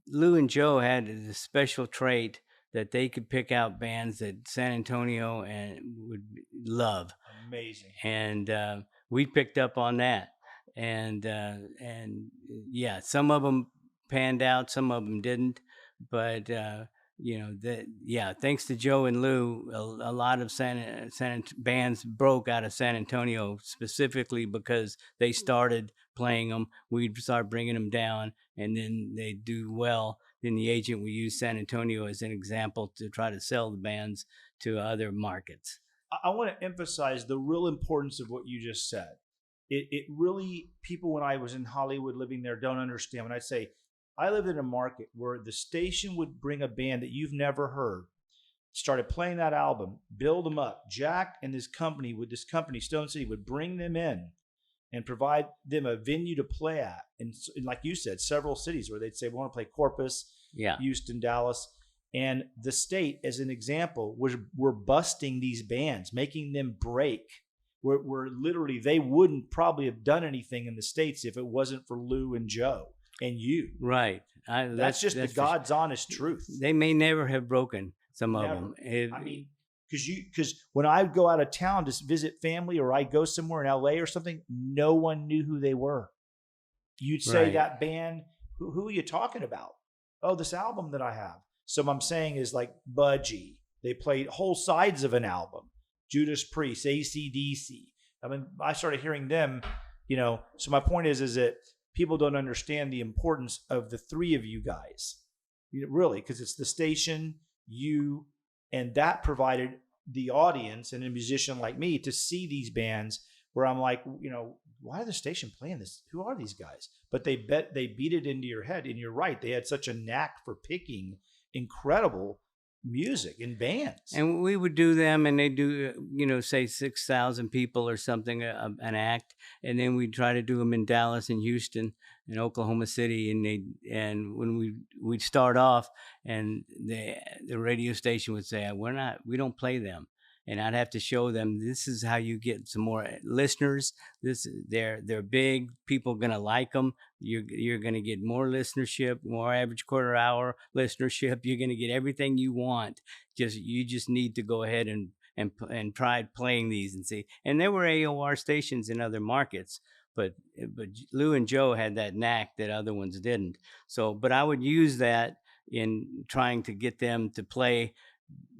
Lou and Joe had this special trait that they could pick out bands that San Antonio would love. Amazing. And we picked up on that. And yeah, some of them panned out, some of them didn't. But, thanks to Joe and Lou, a lot of bands broke out of San Antonio specifically because they started playing them. We'd start bringing them down, and then they'd do well. Then the agent would use San Antonio as an example to try to sell the bands to other markets. I want to emphasize the real importance of what you just said. It really, people when I was in Hollywood living there don't understand. When I say, I lived in a market where the station would bring a band that you've never heard, started playing that album, build them up. Jack and this company, Stone City, would bring them in and provide them a venue to play at. And like you said, several cities where they'd say, we want to play Corpus, Houston, Dallas. And the state, as an example, were busting these bands, making them break. Where literally they wouldn't probably have done anything in the States if it wasn't for Lou and Joe and you. Right. That's just the God's honest truth. They may never have broken, some of them. I mean, because when I go out of town to visit family or I go somewhere in LA or something, no one knew who they were. You'd say that band, who are you talking about? Oh, this album that I have. So what I'm saying is like Budgie, They played whole sides of an album. Judas Priest, AC/DC. I mean, I started hearing them, so my point is that people don't understand the importance of the three of you guys, really, because it's the station, you, and that provided the audience and a musician like me to see these bands where I'm like, why are the station playing this? Who are these guys? But they beat it into your head. And you're right. They had such a knack for picking incredible music in bands. And we would do them, and they do, say 6,000 people or something, an act. And then we'd try to do them in Dallas and Houston and Oklahoma City. And when we'd start off, and the radio station would say, we don't play them. And I'd have to show them, this is how you get some more listeners. They're big. People are gonna like them. You're gonna get more listenership, more average quarter hour listenership. You're gonna get everything you want. You just need to go ahead and try playing these and see. And there were AOR stations in other markets, but Lou and Joe had that knack that other ones didn't. So, but I would use that in trying to get them to play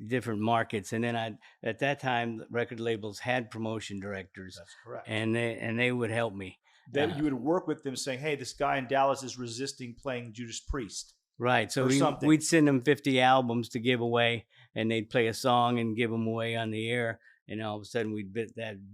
different markets. And then at that time, record labels had promotion directors. That's correct. And they would help me. Then you would work with them saying, hey, this guy in Dallas is resisting playing Judas Priest. Right. So we'd send them 50 albums to give away, and they'd play a song and give them away on the air. And all of a sudden we'd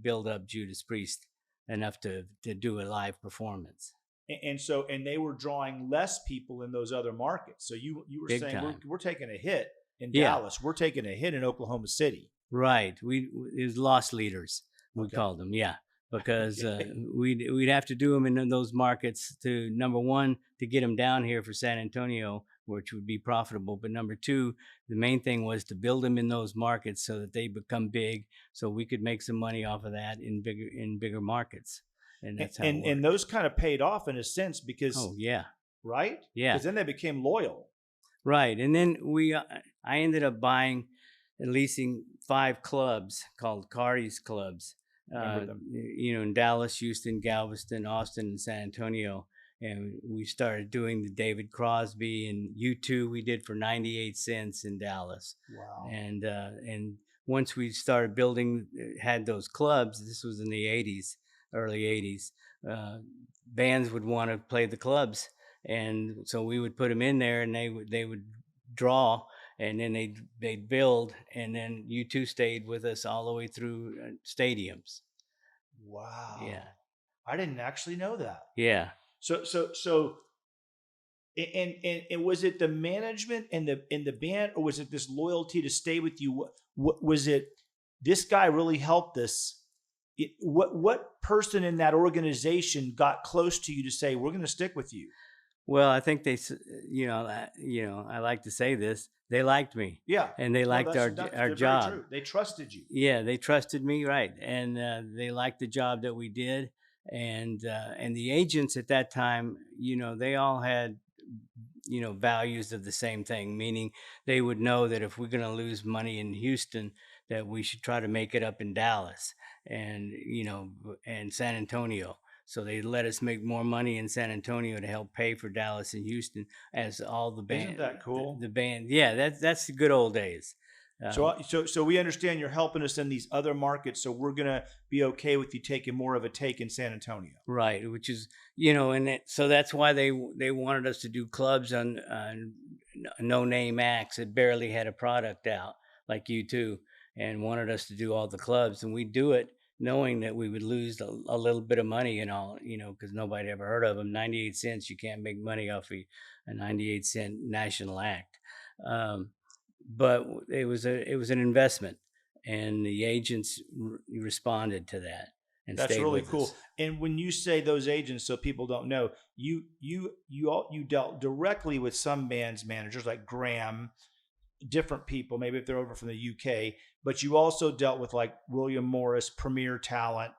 build up Judas Priest enough to do a live performance. And they were drawing less people in those other markets. So you were Big saying time. we're taking a hit in Dallas. We're taking a hit in Oklahoma City. Right. It was loss leaders, we called them. Yeah. Because we'd have to do them in those markets to, number one, to get them down here for San Antonio, which would be profitable. But number two, the main thing was to build them in those markets so that they become big, so we could make some money off of that in bigger markends. And that's how and those kind of paid off in a sense because right? Yeah. Because then they became loyal. Right. And then I ended up buying and leasing 5 clubs called Cardi's Clubs. In Dallas, Houston, Galveston, Austin, and San Antonio. And we started doing the David Crosby and U2 we did for 98 cents in Dallas. Wow. And once we started had those clubs, this was in the 80s, early 80s, bands would want to play the clubs. And so we would put them in there, and they would draw, and then they'd build, and then U2 stayed with us all the way through stadiums. Wow. Yeah. I didn't actually know that. Yeah. So and was it the management and the band, or was it this loyalty to stay with you? What was it? This guy really helped us. What person in that organization got close to you to say, we're going to stick with you? Well, I think they, I like to say this. They liked me. Yeah. And they liked our job. Very true. They trusted you. Yeah, they trusted me, right. And they liked the job that we did. And the agents at that time, they all had, values of the same thing, meaning they would know that if we're going to lose money in Houston, that we should try to make it up in Dallas and San Antonio. So they let us make more money in San Antonio to help pay for Dallas and Houston as all the band. Isn't that cool? The band, yeah, that's the good old days. So we understand you're helping us in these other markets, so we're gonna be okay with you taking more of a take in San Antonio, right? Which is, so that's why they wanted us to do clubs on no name acts that barely had a product out, like U2, and wanted us to do all the clubs, and we'd do it knowing that we would lose a little bit of money and all, because nobody ever heard of them. 98 cents, you can't make money off a 98 cent national act. But it was an investment, and the agents responded to that. And that's really cool. Us. And when you say those agents, so people don't know, you dealt directly with some bands managers like Graham, different people, maybe if they're over from the UK, but you also dealt with like William Morris, Premier Talent,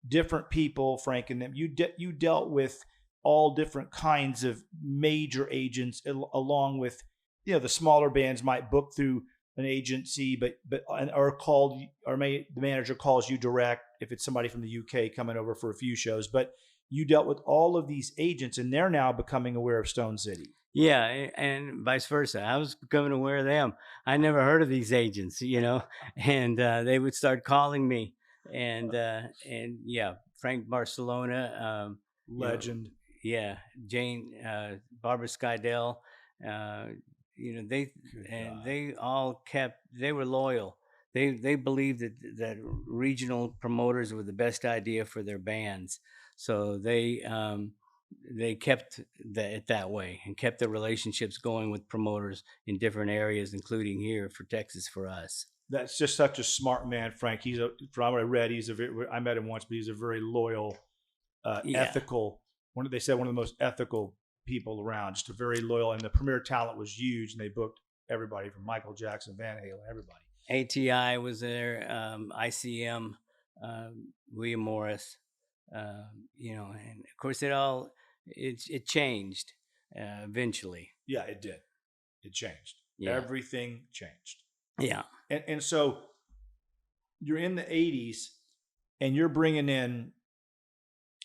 different people, Frank and them. You dealt with all different kinds of major agents, along with, the smaller bands might book through an agency, but the manager calls you direct if it's somebody from the UK coming over for a few shows. But you dealt with all of these agents, and they're now becoming aware of Stone City. Yeah, and vice versa. I was becoming aware of them. I never heard of these agents, and they would start calling me, and yeah, Frank Barcelona, you know, Legend. yeah, Jane, Barbara Skydell, uh, they Good and God. they all they were loyal. They believed that regional promoters were the best idea for their bands, so they kept it that way and kept the relationships going with promoters in different areas, including here for Texas for us. That's just such a smart man, Frank. From what I read, I met him once, but he's a very loyal, Yeah, ethical. They said one of the most ethical people around. Just a very loyal, and the Premier Talent was huge, and they booked everybody from Michael Jackson, Van Halen, everybody. ATI was there, ICM, William Morris, and of course it changed eventually. Yeah, it did. It changed. Yeah, Everything changed. yeah. And so you're in the 80s, and you're bringing in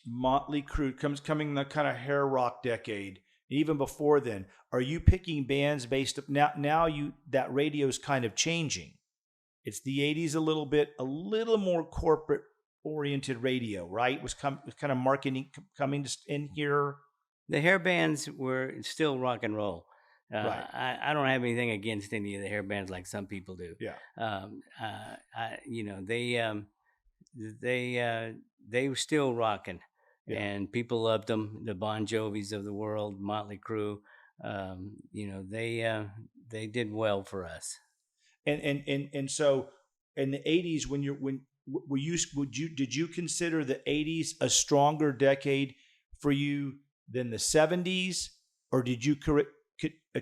Motley Crue, coming the kind of hair rock decade. Even before then, are you picking bands based now? That radio's kind of changing. It's the 80s a little more corporate oriented radio, right? Was kind of marketing coming in here. The hair bands were still rock and roll. Right. I don't have anything against any of the hair bands like some people do. Yeah. They were still rocking, Yeah. and people loved them. The Bon Jovis of the world, Motley Crue, they did well for us. And so in the 80s, did you consider the 80s a stronger decade for you than the 70s, or did you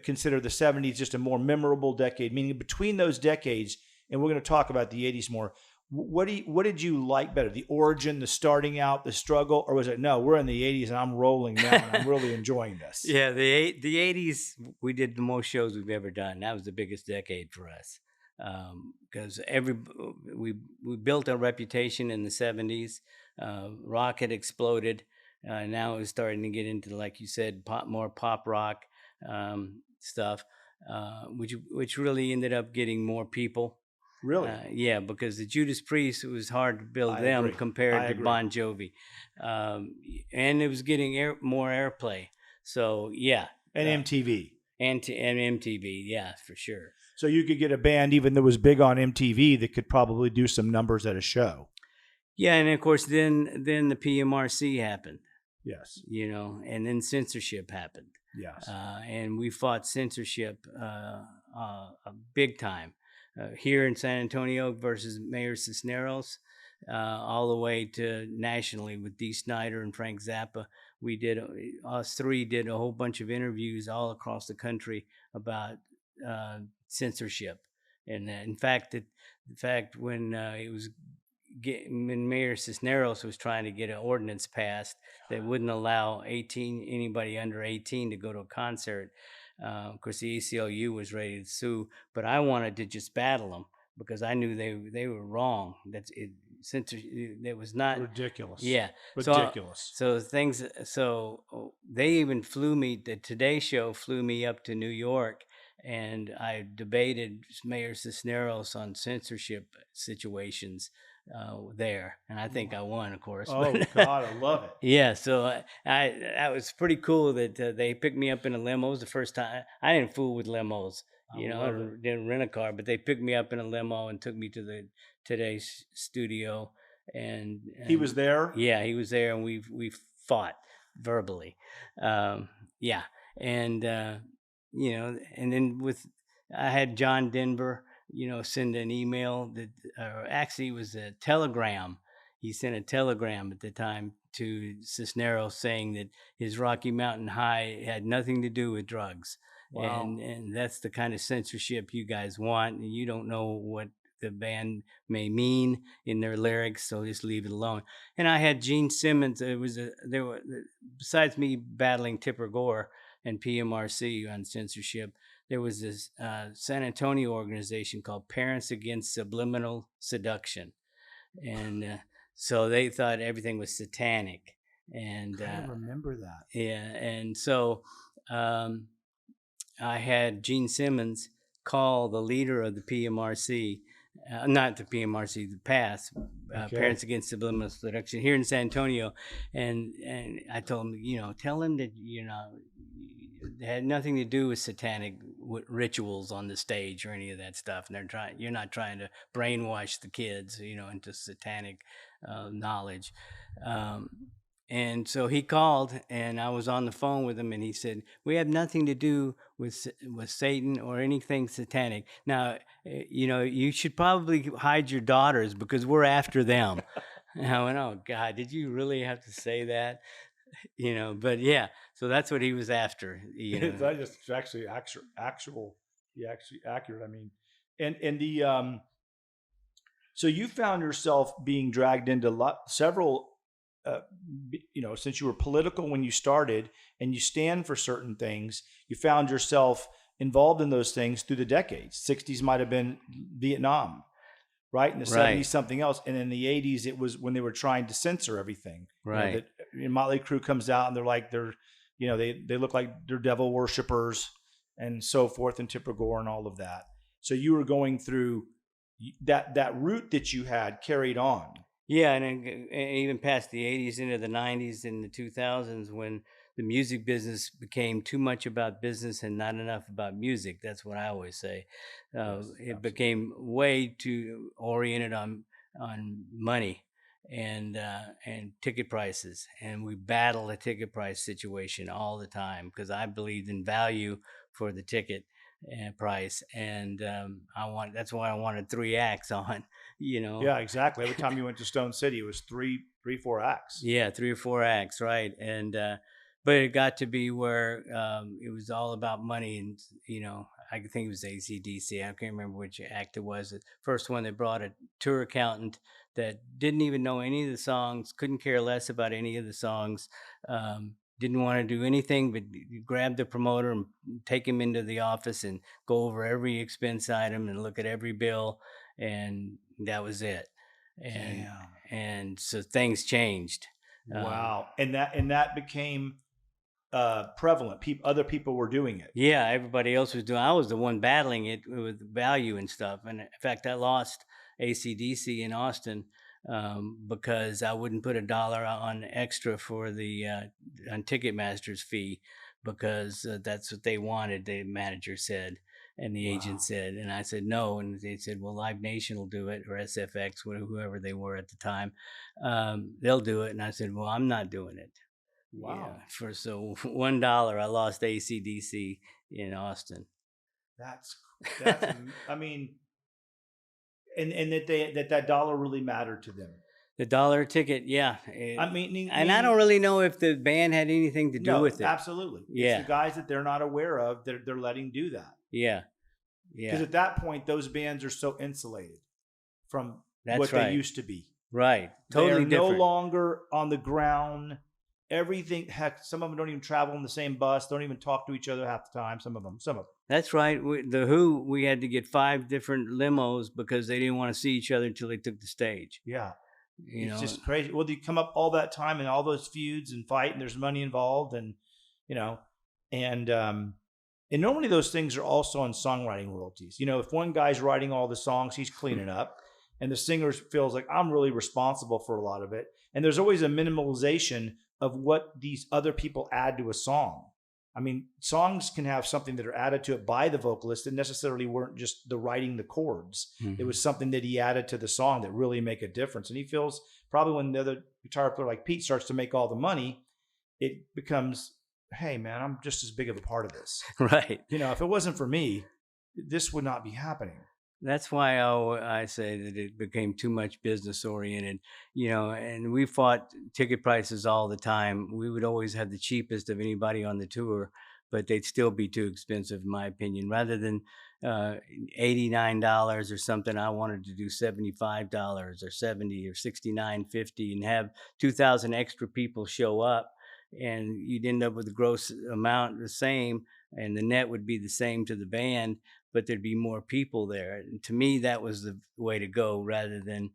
consider the 70s just a more memorable decade? Meaning between those decades, and we're going to talk about the 80s more. What did you like better? The origin, the starting out, the struggle, or was it no? We're in the 80s and I'm rolling now and I'm really enjoying this. Yeah, the 80s we did the most shows we've ever done. That was the biggest decade for us. Because we built a reputation in the 70s. Rock had exploded. Now it was starting to get into, like you said, more pop rock stuff, which really ended up getting more people. Really? Yeah, because the Judas Priest, it was hard to build them agree. compared to Bon Jovi, and it was getting more airplay. So yeah, And MTV. and MTV, yeah, for sure. So you could get a band even that was big on MTV that could probably do some numbers at a show. Yeah, and of course then the PMRC happened. Yes. And then censorship happened. Yes. And we fought censorship big time. Here in San Antonio versus Mayor Cisneros, all the way to nationally with Dee Snider and Frank Zappa. Us three did a whole bunch of interviews all across the country about censorship. And in fact, when when Mayor Cisneros was trying to get an ordinance passed that wouldn't allow anybody under 18 to go to a concert. Of course, the ACLU was ready to sue, but I wanted to just battle them because I knew they were wrong. It was not ridiculous. Yeah, ridiculous. So they even flew me. The Today Show flew me up to New York, and I debated Mayor Cisneros on censorship situations there, and I think I won, of course. Oh God, I love it. Yeah, so that was pretty cool that they picked me up in a limo. It was the first time. I didn't fool with limos, I didn't rent a car, but they picked me up in a limo and took me to the Today studio. And he was there. Yeah, he was there, and we fought verbally. Yeah, and and then I had John Denver, send an email or actually it was a telegram. He sent a telegram at the time to Cisneros saying that his Rocky Mountain High had nothing to do with drugs. Wow. And that's the kind of censorship you guys want. And you don't know what the band may mean in their lyrics, so just leave it alone. And I had Gene Simmons. Besides me battling Tipper Gore and PMRC on censorship, there was this San Antonio organization called Parents Against Subliminal Seduction. And so they thought everything was satanic. And I remember that. Yeah. And so I had Gene Simmons call the leader of the PMRC, not the PMRC, the PATH, Okay. Parents Against Subliminal Seduction, here in San Antonio, and I told him, tell him that it had nothing to do with satanic rituals on the stage or any of that stuff, and you're not trying to brainwash the kids, into satanic knowledge. And so he called, and I was on the phone with him, and he said, "We have nothing to do with Satan or anything satanic. Now, you should probably hide your daughters because we're after them." And I went, "Oh God, did you really have to say that?" But yeah, so that's what he was after. It's actually accurate. I mean, and the so you found yourself being dragged into several. Since you were political when you started and you stand for certain things, you found yourself involved in those things through the decades. 60s might have been Vietnam, right? In the 70s, something else. And in the 80s, it was when they were trying to censor everything. Right. Motley Crue comes out and they look like they're devil worshipers and so forth, and Tipper Gore and all of that. So you were going through that route that you had carried on. Yeah, and even past the 80s into the 90s and the 2000s, when the music business became too much about business and not enough about music. That's what I always say. It became way too oriented on money and ticket prices, and we battled a ticket price situation all the time because I believed in value for the ticket price, and that's why I wanted 3 acts on. Yeah, exactly. Every time you went to Stone City, it was 4 acts. Yeah, 3 or 4 acts, right? And but it got to be where it was all about money, and I think it was AC/DC. I can't remember which act it was. The first one, they brought a tour accountant that didn't even know any of the songs, couldn't care less about any of the songs. Didn't want to do anything but grab the promoter and take him into the office and go over every expense item and look at every bill, and that was it. And so things changed. Wow. And that became prevalent. Other people were doing it. Yeah, everybody else was doing. I was the one battling it with value and stuff. And in fact, I lost AC/DC in Austin because I wouldn't put $1 on extra for the on Ticketmaster's fee because that's what they wanted. The manager said, and the agent said, and I said no, and they said, well, Live Nation will do it, or SFX, whoever they were at the time, they'll do it. And I said, well, I'm not doing it. Wow. Yeah, for so $1, I lost AC/DC in Austin. That's I mean, and that dollar really mattered to them. The dollar ticket, yeah. I mean, and I don't really know if the band had anything to do with it. Absolutely. Yeah. It's the guys that they're not aware of that they're letting do that. Yeah. Because at that point, those bands are so insulated from what they used to be. Right. Totally They're different. no longer on the ground. Everything, heck, some of them don't even travel in the same bus. Don't even talk to each other half the time. Some of them. That's right. The Who, we had to get 5 different limos because they didn't want to see each other until they took the stage. Yeah. It's just crazy. Well, you come up all that time and all those feuds and fight, and there's money involved, and and normally those things are also on songwriting royalties. If one guy's writing all the songs, he's cleaning up, and the singer feels like I'm really responsible for a lot of it. And there's always a minimalization of what these other people add to a song. I mean, songs can have something that are added to it by the vocalist that necessarily weren't just the writing the chords. Mm-hmm. It was something that he added to the song that really make a difference. And he feels probably when the other guitar player like Pete starts to make all the money, it becomes, hey man, I'm just as big of a part of this. Right. If it wasn't for me, this would not be happening. That's why I say that it became too much business oriented, and we fought ticket prices all the time. We would always have the cheapest of anybody on the tour, but they'd still be too expensive, in my opinion. Rather than $89 or something, I wanted to do $75 or $70 or $69.50 and have 2,000 extra people show up, and you'd end up with the gross amount the same, and the net would be the same to the band, but there'd be more people there. And to me, that was the way to go, rather than,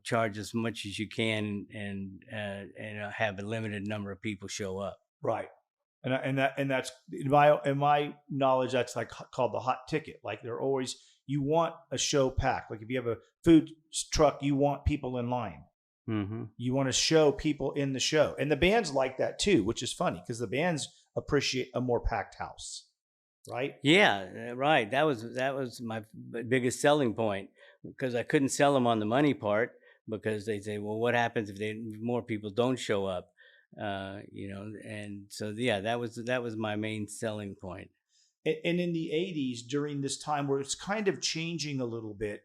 charge as much as you can and have a limited number of people show up. Right. And that's in my knowledge, that's like called the hot ticket. Like they're always, you want a show packed. Like if you have a food truck, you want people in line. Mm-hmm. You want to show people in the show, and the bands like that too, which is funny because the bands appreciate a more packed house, right? Yeah, right. That was my biggest selling point, because I couldn't sell them on the money part, because they say, well, what happens if more people don't show up? And so yeah, that was my main selling point. And in the 80s, during this time where it's kind of changing a little bit,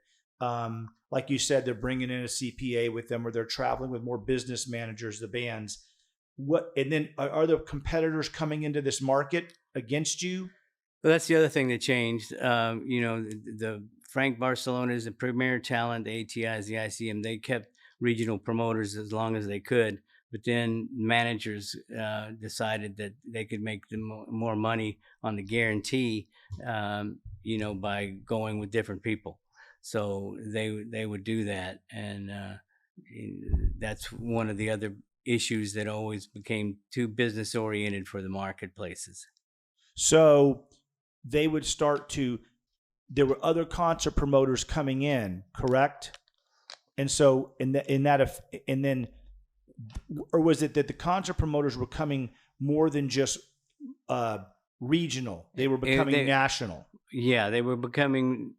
like you said, they're bringing in a CPA with them, or they're traveling with more business managers, the bands. And then are there competitors coming into this market against you? Well, that's the other thing that changed. The Frank Barcelona is the premier talent, the ATIs, the ICM. They kept regional promoters as long as they could, but then managers decided that they could make more money on the guarantee, by going with different people. So they would do that, and that's one of the other issues that always became too business oriented for the marketplaces. So they would there were other concert promoters coming in, correct? And so or was it that the concert promoters were coming more than just regional? They were becoming national. Yeah, they were becoming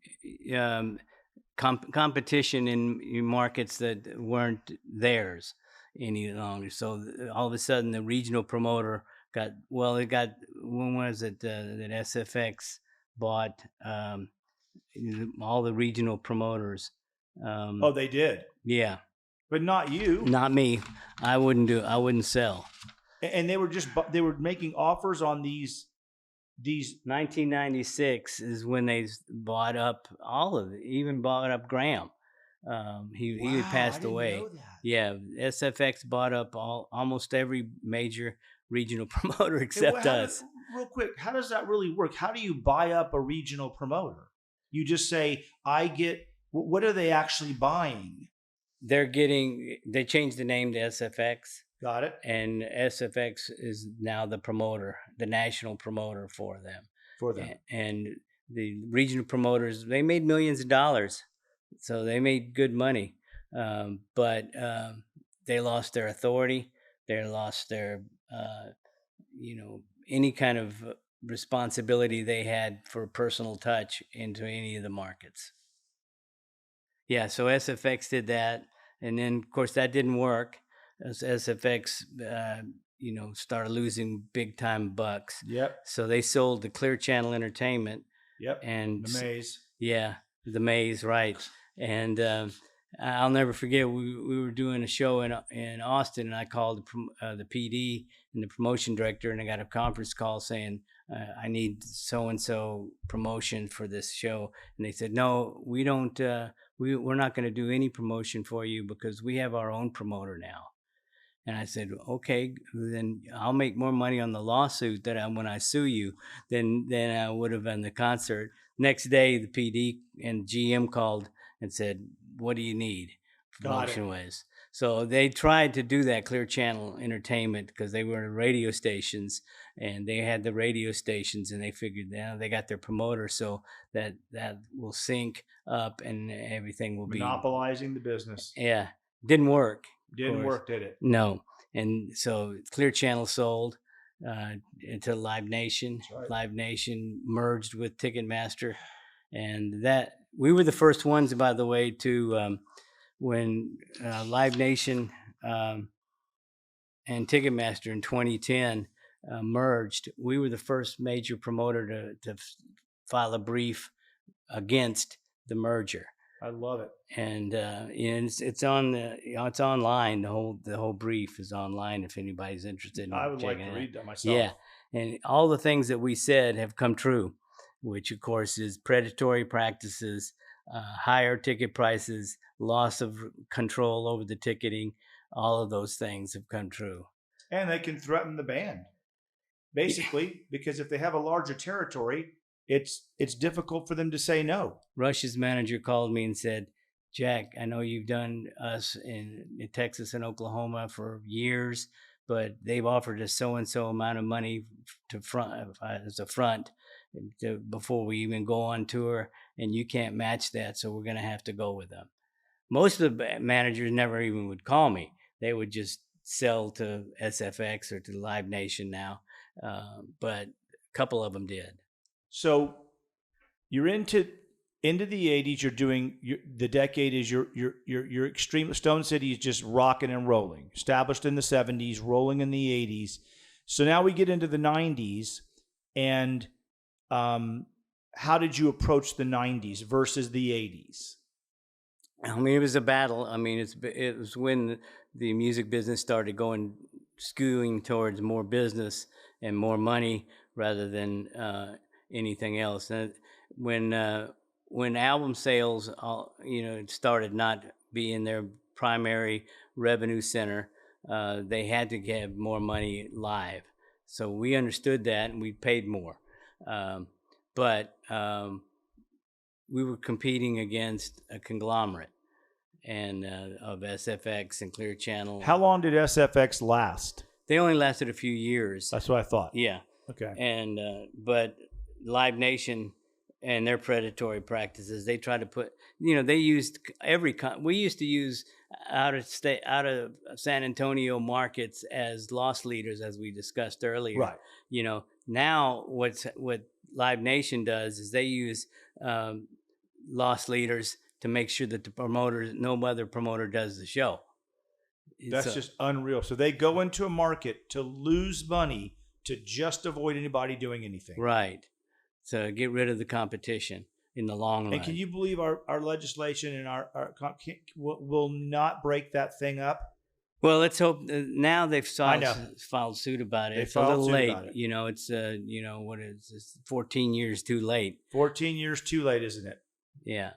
competition in markets that weren't theirs any longer. So all of a sudden, the regional promoter when was it that SFX bought all the regional promoters? They did. Yeah, but not you. Not me. I wouldn't sell. And they were making offers on these. 1996 is when they bought up all of it. Even bought up Graham. He had passed away. Yeah, SFX bought up almost every major regional promoter except us. Real quick, how does that really work? How do you buy up a regional promoter? You just say, what are they actually buying? They changed the name to SFX. Got it. And SFX is now the promoter, the national promoter for them. And the regional promoters, they made millions of dollars. So they made good money. But they lost their authority. They lost their, any kind of responsibility they had for personal touch into any of the markets. Yeah, so SFX did that. And then, of course, that didn't work. As SFX, started losing big time bucks. Yep. So they sold to Clear Channel Entertainment. Yep. And the Maze. Yeah, the Maze, right. And I'll never forget, we were doing a show in Austin, and I called the PD and the promotion director, and I got a conference call saying, I need so-and-so promotion for this show. And they said, no, we don't, we're not going to do any promotion for you because we have our own promoter now. And I said, okay, then I'll make more money on the lawsuit when I sue you than I would have on the concert. Next day, the PD and GM called and said, what do you need promotion-wise? So they tried to do that, Clear Channel Entertainment, because they were radio stations, and they had the radio stations, and they figured they got their promoter, so that will sync up and everything will monopolizing the business. Yeah, didn't work. Didn't work, did it? No. And so Clear Channel sold into Live Nation. Right. Live Nation merged with Ticketmaster. And that we were the first ones, by the way, to when Live Nation and Ticketmaster in 2010 merged, we were the first major promoter to file a brief against the merger. I love it. And it's online. The whole brief is online if anybody's interested in I would like to read that myself. Yeah. And all the things that we said have come true, which of course is predatory practices, higher ticket prices, loss of control over the ticketing. All of those things have come true. And they can threaten the band, basically, because if they have a larger territory, it's difficult for them to say no. Rush's manager called me and said, Jack, I know you've done us in Texas and Oklahoma for years, but they've offered us so and so amount of money to front as a front before we even go on tour, and you can't match that, so we're going to have to go with them. Most of the managers never even would call me. They would just sell to SFX or to Live Nation now, but a couple of them did. So you're into the 80s. You're doing the decade is you're extreme. Stone City is just rocking and rolling. Established in the 70s, rolling in the 80s. So now we get into the 90s, and how did you approach the 90s versus the 80s? I mean, it was a battle. I mean, it was when the music business started skewing towards more business and more money rather than anything else. And when album sales, started not being their primary revenue center, they had to have more money live. So we understood that, and we paid more. But we were competing against a conglomerate and of SFX and Clear Channel. How long did SFX last? They only lasted a few years. That's what I thought. Yeah. Okay. And but Live Nation and their predatory practices, they tried to put, they used we used to use out of San Antonio markets as loss leaders, as we discussed earlier. Right. Now what Live Nation does is they use loss leaders to make sure that no other promoter does the show. That's just unreal. So they go into a market to lose money to just avoid anybody doing anything. Right. To get rid of the competition in the long run. And can you believe our legislation and our will not break that thing up? Well, let's hope. Now they've filed suit about it. It's a little late. It's what is this? 14 years too late. 14 years too late, isn't it? Yeah.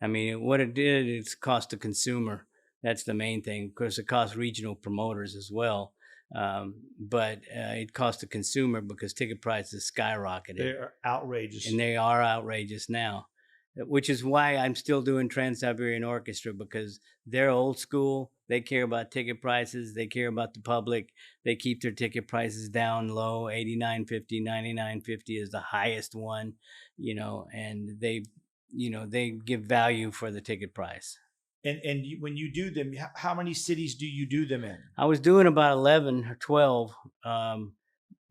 I mean, what it did, it's cost the consumer. That's the main thing. Of course, it cost regional promoters as well. But it cost the consumer because ticket prices skyrocketed. They are outrageous. And they are outrageous now, which is why I'm still doing Trans-Siberian Orchestra, because they're old school. They care about ticket prices. They care about the public. They keep their ticket prices down low. $89.50, $99.50 is the highest one, and they give value for the ticket price. And when you do them, how many cities do you do them in? I was doing about 11 or 12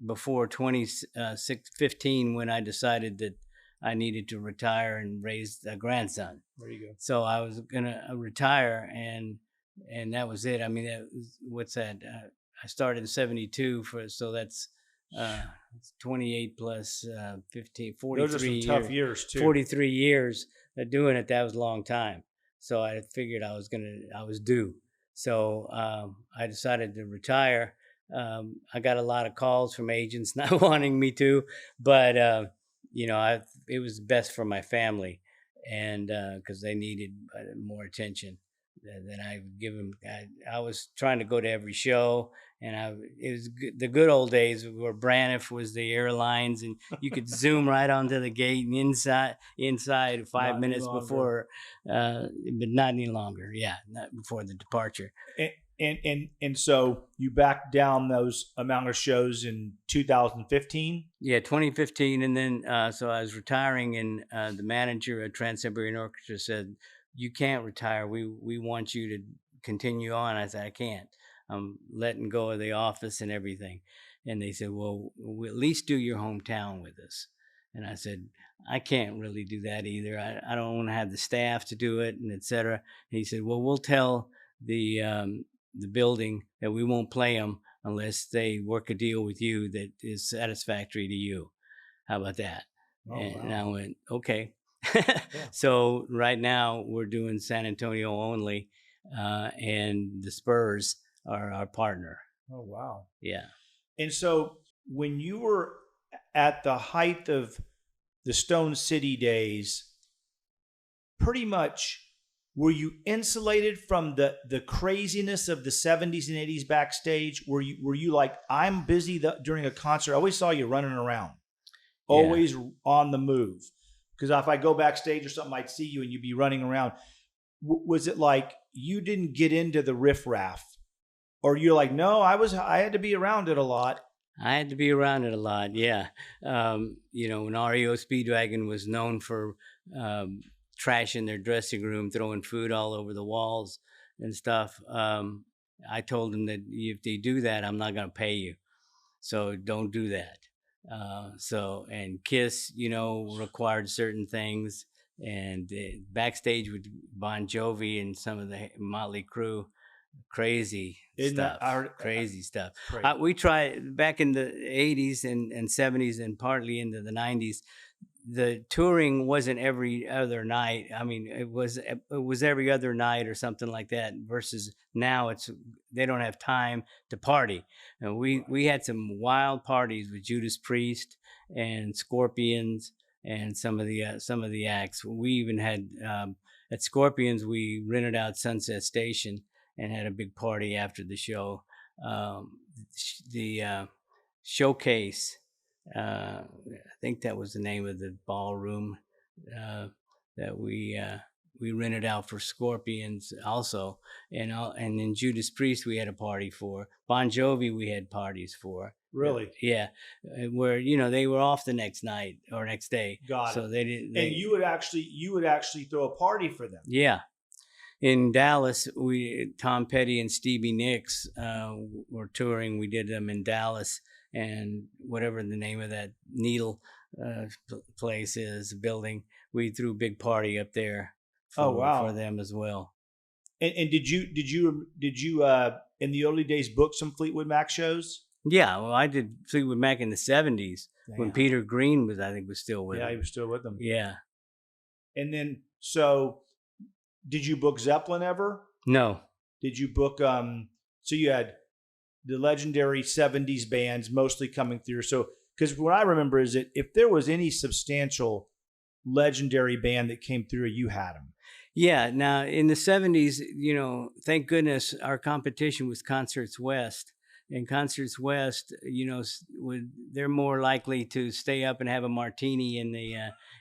before 2015 when I decided that I needed to retire and raise a grandson. There you go. So I was going to retire, and that was it. I mean, what's that? I started in 72, so that's 28 plus 15, 43 Those are some tough years, too. 43 years doing it. That was a long time. So I figured I was due. So I decided to retire. I got a lot of calls from agents not wanting me to, but it was best for my family, and because they needed more attention than I've given. I was trying to go to every show, and it was the good old days where Braniff was the airlines, and you could zoom right onto the gate and inside 5 minutes before, but not any longer. Yeah, not before the departure. And so you backed down those amount of shows in 2015? Yeah, 2015, and then so I was retiring, and the manager at Trans-Siberian Orchestra said, "You can't retire. We want you to continue on." I said, "I can't. I'm letting go of the office and everything." And they said, "Well, we'll at least do your hometown with us." And I said, "I can't really do that either. I don't want to have the staff to do it, and et cetera." And he said, "Well, we'll tell the building that we won't play them unless they work a deal with you that is satisfactory to you. How about that?" And I went, "Okay." Yeah. So right now we're doing San Antonio only, and the Spurs are our partner. Oh, wow. Yeah. And so when you were at the height of the Stone City days, pretty much were you insulated from the craziness of the 70s and 80s backstage? Were you like, I'm busy during a concert? I always saw you running around, always on the move. Because if I go backstage or something, I'd see you and you'd be running around. Was it like you didn't get into the riffraff Or you're like, no, I had to be around it a lot. I had to be around it a lot, yeah. When REO Speedwagon was known for trashing their dressing room, throwing food all over the walls and stuff, I told them that if they do that, I'm not going to pay you. So don't do that. And Kiss, required certain things. And backstage with Bon Jovi and some of the Motley Crue, crazy stuff. Crazy stuff. We tried back in the 80s and 70s and partly into the 90s. The touring wasn't every other night. I mean, it was every other night or something like that. Versus now, they don't have time to party. And we had some wild parties with Judas Priest and Scorpions and some of the acts. We even had at Scorpions, we rented out Sunset Station and had a big party after the show. The Showcase, I think that was the name of the ballroom that we rented out for Scorpions also. And in Judas Priest we had a party for. Bon Jovi we had parties for. Really? Yeah. Where, they were off the next night or next day. Got it. So they didn't. And you would actually throw a party for them. Yeah. In Dallas, Tom Petty and Stevie Nicks were touring. We did them in Dallas, and whatever the name of that Needle place is, building, we threw a big party up there for them as well. And did you in the early days book some Fleetwood Mac shows? Yeah, well, I did Fleetwood Mac in the 70s when Peter Green was still with them. Yeah, he was still with them. Yeah. And then, so did you book Zeppelin ever? No. Did you book, so you had the legendary 70s bands mostly coming through. So, because what I remember is that if there was any substantial legendary band that came through, you had them. Yeah. Now, in the 70s, thank goodness our competition was Concerts West. And Concerts West, they're more likely to stay up and have a martini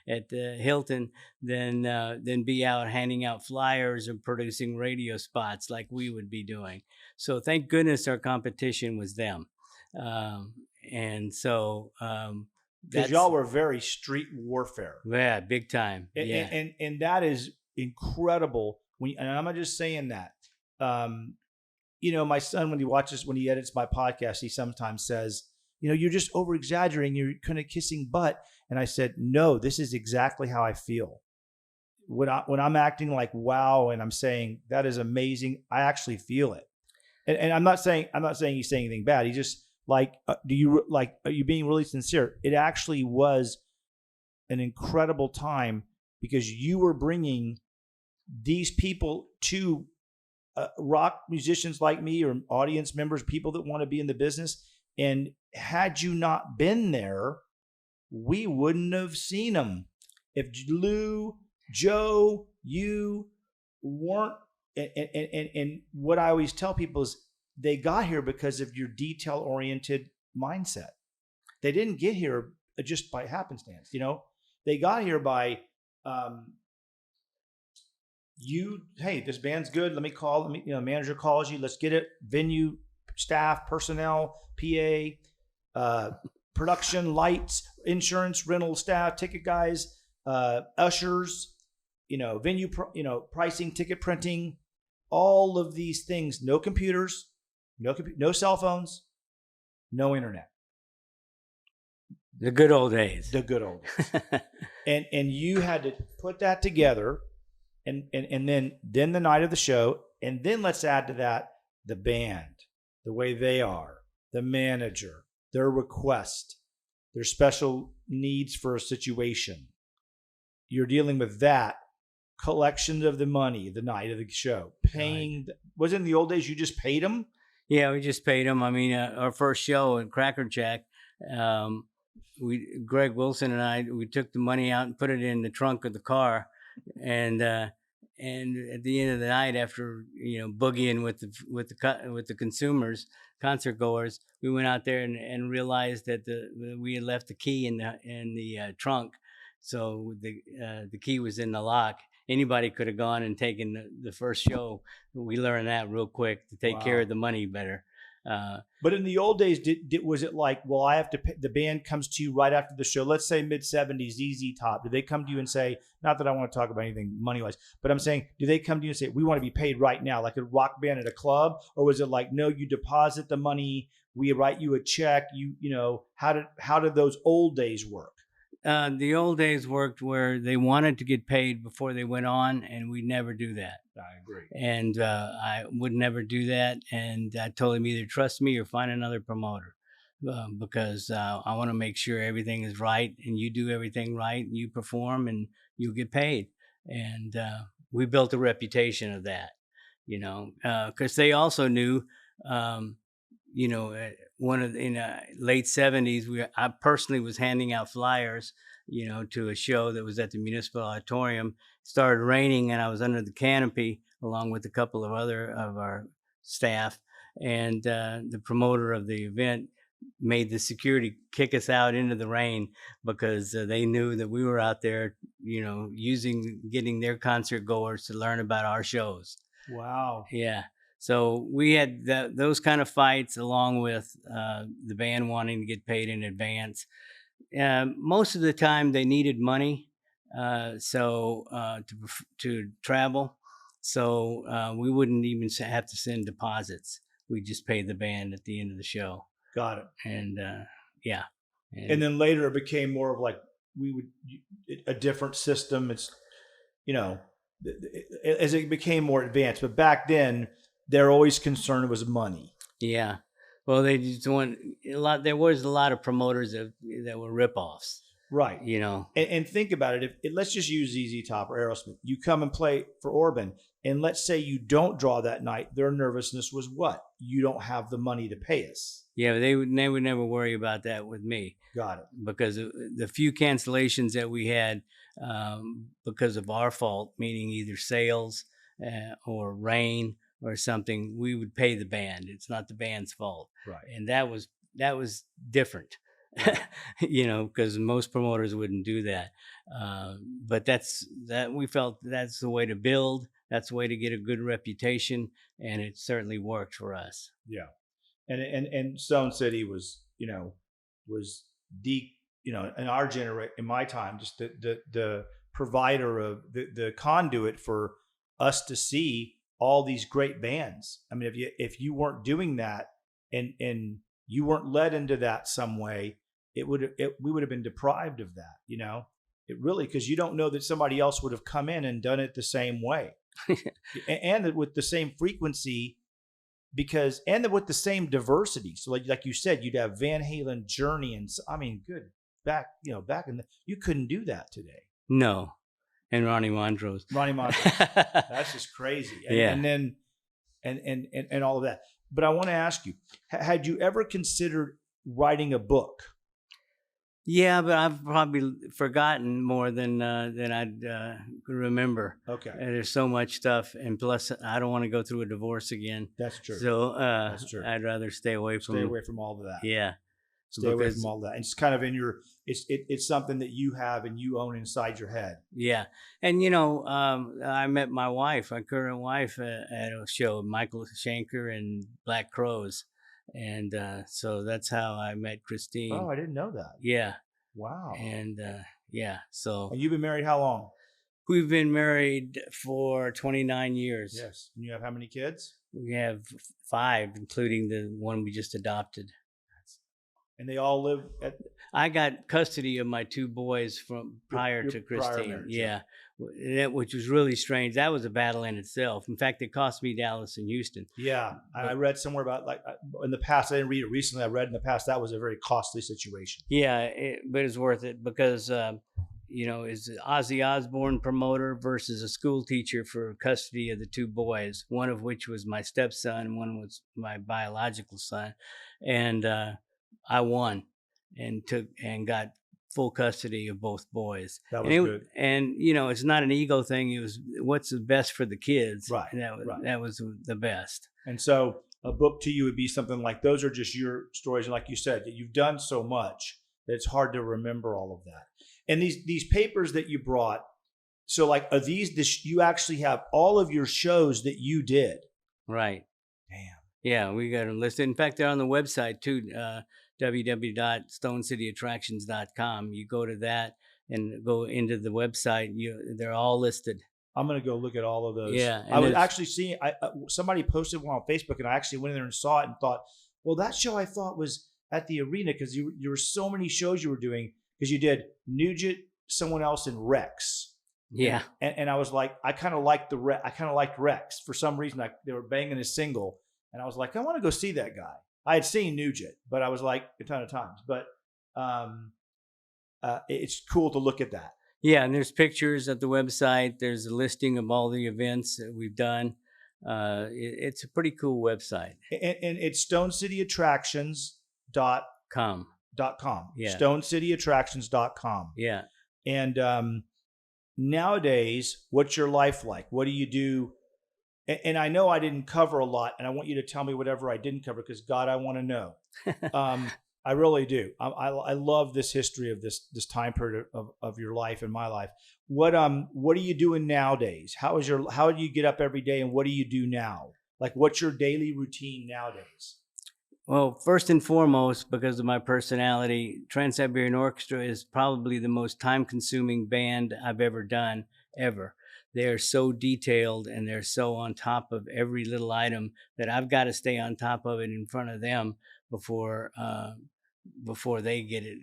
at the Hilton than be out handing out flyers or producing radio spots like we would be doing. So thank goodness our competition was them. And so because y'all were very street warfare. Yeah, big time. And that is incredible. And I'm not just saying that. My son, when he edits my podcast, he sometimes says, you're just over exaggerating. You're kind of kissing butt. And I said, no, this is exactly how I feel. When I'm acting like, wow, and I'm saying that is amazing, I actually feel it. And I'm not saying he's saying anything bad. He just are you being really sincere? It actually was an incredible time because you were bringing these people to rock musicians like me or audience members, people that want to be in the business. And had you not been there, we wouldn't have seen them. If Lou, Joe, you weren't, and what I always tell people is they got here because of your detail-oriented mindset. They didn't get here just by happenstance. They got here by hey, this band's good. Let me call. Manager calls you. Let's get it. Venue, staff, personnel, PA, production, lights, insurance, rental staff, ticket guys, ushers, venue, pricing, ticket printing, all of these things. No computers, no cell phones, no internet. The good old days. And you had to put that together. And then the night of the show, and then let's add to that the band, the way they are, the manager, their request, their special needs for a situation. You're dealing with that, collections of the money the night of the show, paying. Right. Wasn't in the old days you just paid them? Yeah, we just paid them. I mean, our first show at Cracker Jack, Greg Wilson and I, we took the money out and put it in the trunk of the car. And at the end of the night, after boogieing with the consumers, concert goers, we went out there and realized that we had left the key in the trunk, so the key was in the lock, anybody could have gone and taken the first show. We learned that real quick to take care of the money better. But in the old days, was it like, well, I have to pay, the band comes to you right after the show, let's say mid-70s, ZZ Top. Do they come to you and say, not that I want to talk about anything money-wise, but I'm saying, do they come to you and say, we want to be paid right now, like a rock band at a club? Or was it like, no, you deposit the money, we write you a check, how did those old days work? The old days worked where they wanted to get paid before they went on, and we never do that. I agree. And I would never do that. And I told him either trust me or find another promoter, because I want to make sure everything is right, and you do everything right, and you perform, and you'll get paid. And we built a reputation of that, because they also knew, one of in late 70s, I personally was handing out flyers, to a show that was at the Municipal Auditorium. It started raining, and I was under the canopy along with a couple of other of our staff. And the promoter of the event made the security kick us out into the rain because they knew that we were out there, getting their concert goers to learn about our shows. Wow. Yeah. So we had those kind of fights, along with the band wanting to get paid in advance. Most of the time they needed money to travel. So we wouldn't even have to send deposits. We just paid the band at the end of the show. Got it. And yeah. And then later it became more of like a different system. It's, as it became more advanced. But back then, their always concern was money. Yeah. Well, they just want a lot. There was a lot of promoters that were ripoffs. Right. And think about it. If let's just use ZZ Top or Aerosmith. You come and play for Orbin, and let's say you don't draw that night. Their nervousness was what? You don't have the money to pay us. Yeah, they would never worry about that with me. Got it. Because the few cancellations that we had because of our fault, meaning either sales or rain or something, we would pay the band. It's not the band's fault. Right. And that was different, because most promoters wouldn't do that. But we felt that's the way to build. That's the way to get a good reputation. And it certainly worked for us. Yeah. And Stone City was deep, in our generation, in my time, just the provider of the conduit for us to see all these great bands. I mean, if you weren't doing that and you weren't led into that some way, we would have been deprived of that. It really, because you don't know that somebody else would have come in and done it the same way, and with the same frequency, and with the same diversity. So like you said, you'd have Van Halen, Journey, and back in you couldn't do that today. No. And Ronnie Montrose. That's just crazy. And then and all of that. But I want to ask you, had you ever considered writing a book? Yeah, but I've probably forgotten more than I'd remember. Okay. And there's so much stuff, and plus I don't want to go through a divorce again. That's true. So that's true. I'd rather stay away from all of that. Yeah. Stay away from all that. And it's kind of in your, it's something that you have and you own inside your head. Yeah. And, I met my wife, my current wife, at a show, Michael Schenker and Black Crowes. And so that's how I met Christine. Oh, I didn't know that. Yeah. Wow. And so. And you've been married how long? We've been married for 29 years. Yes. And you have how many kids? We have 5, including the one we just adopted. And they all live at... I got custody of my 2 boys from prior to Christine. Prior marriage, yeah. Which was really strange. That was a battle in itself. In fact, it cost me Dallas and Houston. Yeah. I read somewhere about, in the past, I didn't read it recently. I read in the past that was a very costly situation. Yeah, but it's worth it because, it's Ozzy Osbourne promoter versus a school teacher for custody of the 2 boys, one of which was my stepson, one was my biological son. And I won and got full custody of both boys. That was good. And it's not an ego thing. It was what's the best for the kids. Right. And that was the best. And so a book to you would be something like, those are just your stories. And like you said, that you've done so much that it's hard to remember all of that. And these papers that you brought, So like, are these, you actually have all of your shows that you did? Right. Damn. Yeah, we got them listed. In fact, they're on the website too, www.stonecityattractions.com. You go to that and go into the website. They're all listed. I'm going to go look at all of those. Yeah. I was actually seeing, somebody posted one on Facebook, and I actually went in there and saw it and thought, well, that show I thought was at the arena, because you were so many shows you were doing, because you did Nugent, someone else, in Rex. Yeah. And I was like, I kind of liked Rex. For some reason, they were banging a single. And I was like, I want to go see that guy. I had seen Nugent, but I was like a ton of times. But it's cool to look at that. Yeah, and there's pictures at the website. There's a listing of all the events that we've done. It's a pretty cool website. And it's stonecityattractions.com. Yeah. Stonecityattractions.com. Yeah. And nowadays, what's your life like? What do you do? And I know I didn't cover a lot, and I want you to tell me whatever I didn't cover, because God, I want to know. I really do. I love this history of this time period of your life and my life. What are you doing nowadays? How do you get up every day, and what do you do now? Like, what's your daily routine nowadays? Well, first and foremost, because of my personality, Trans-Siberian Orchestra is probably the most time-consuming band I've ever done, ever. They are so detailed, and they're so on top of every little item that I've got to stay on top of it in front of them before they get it,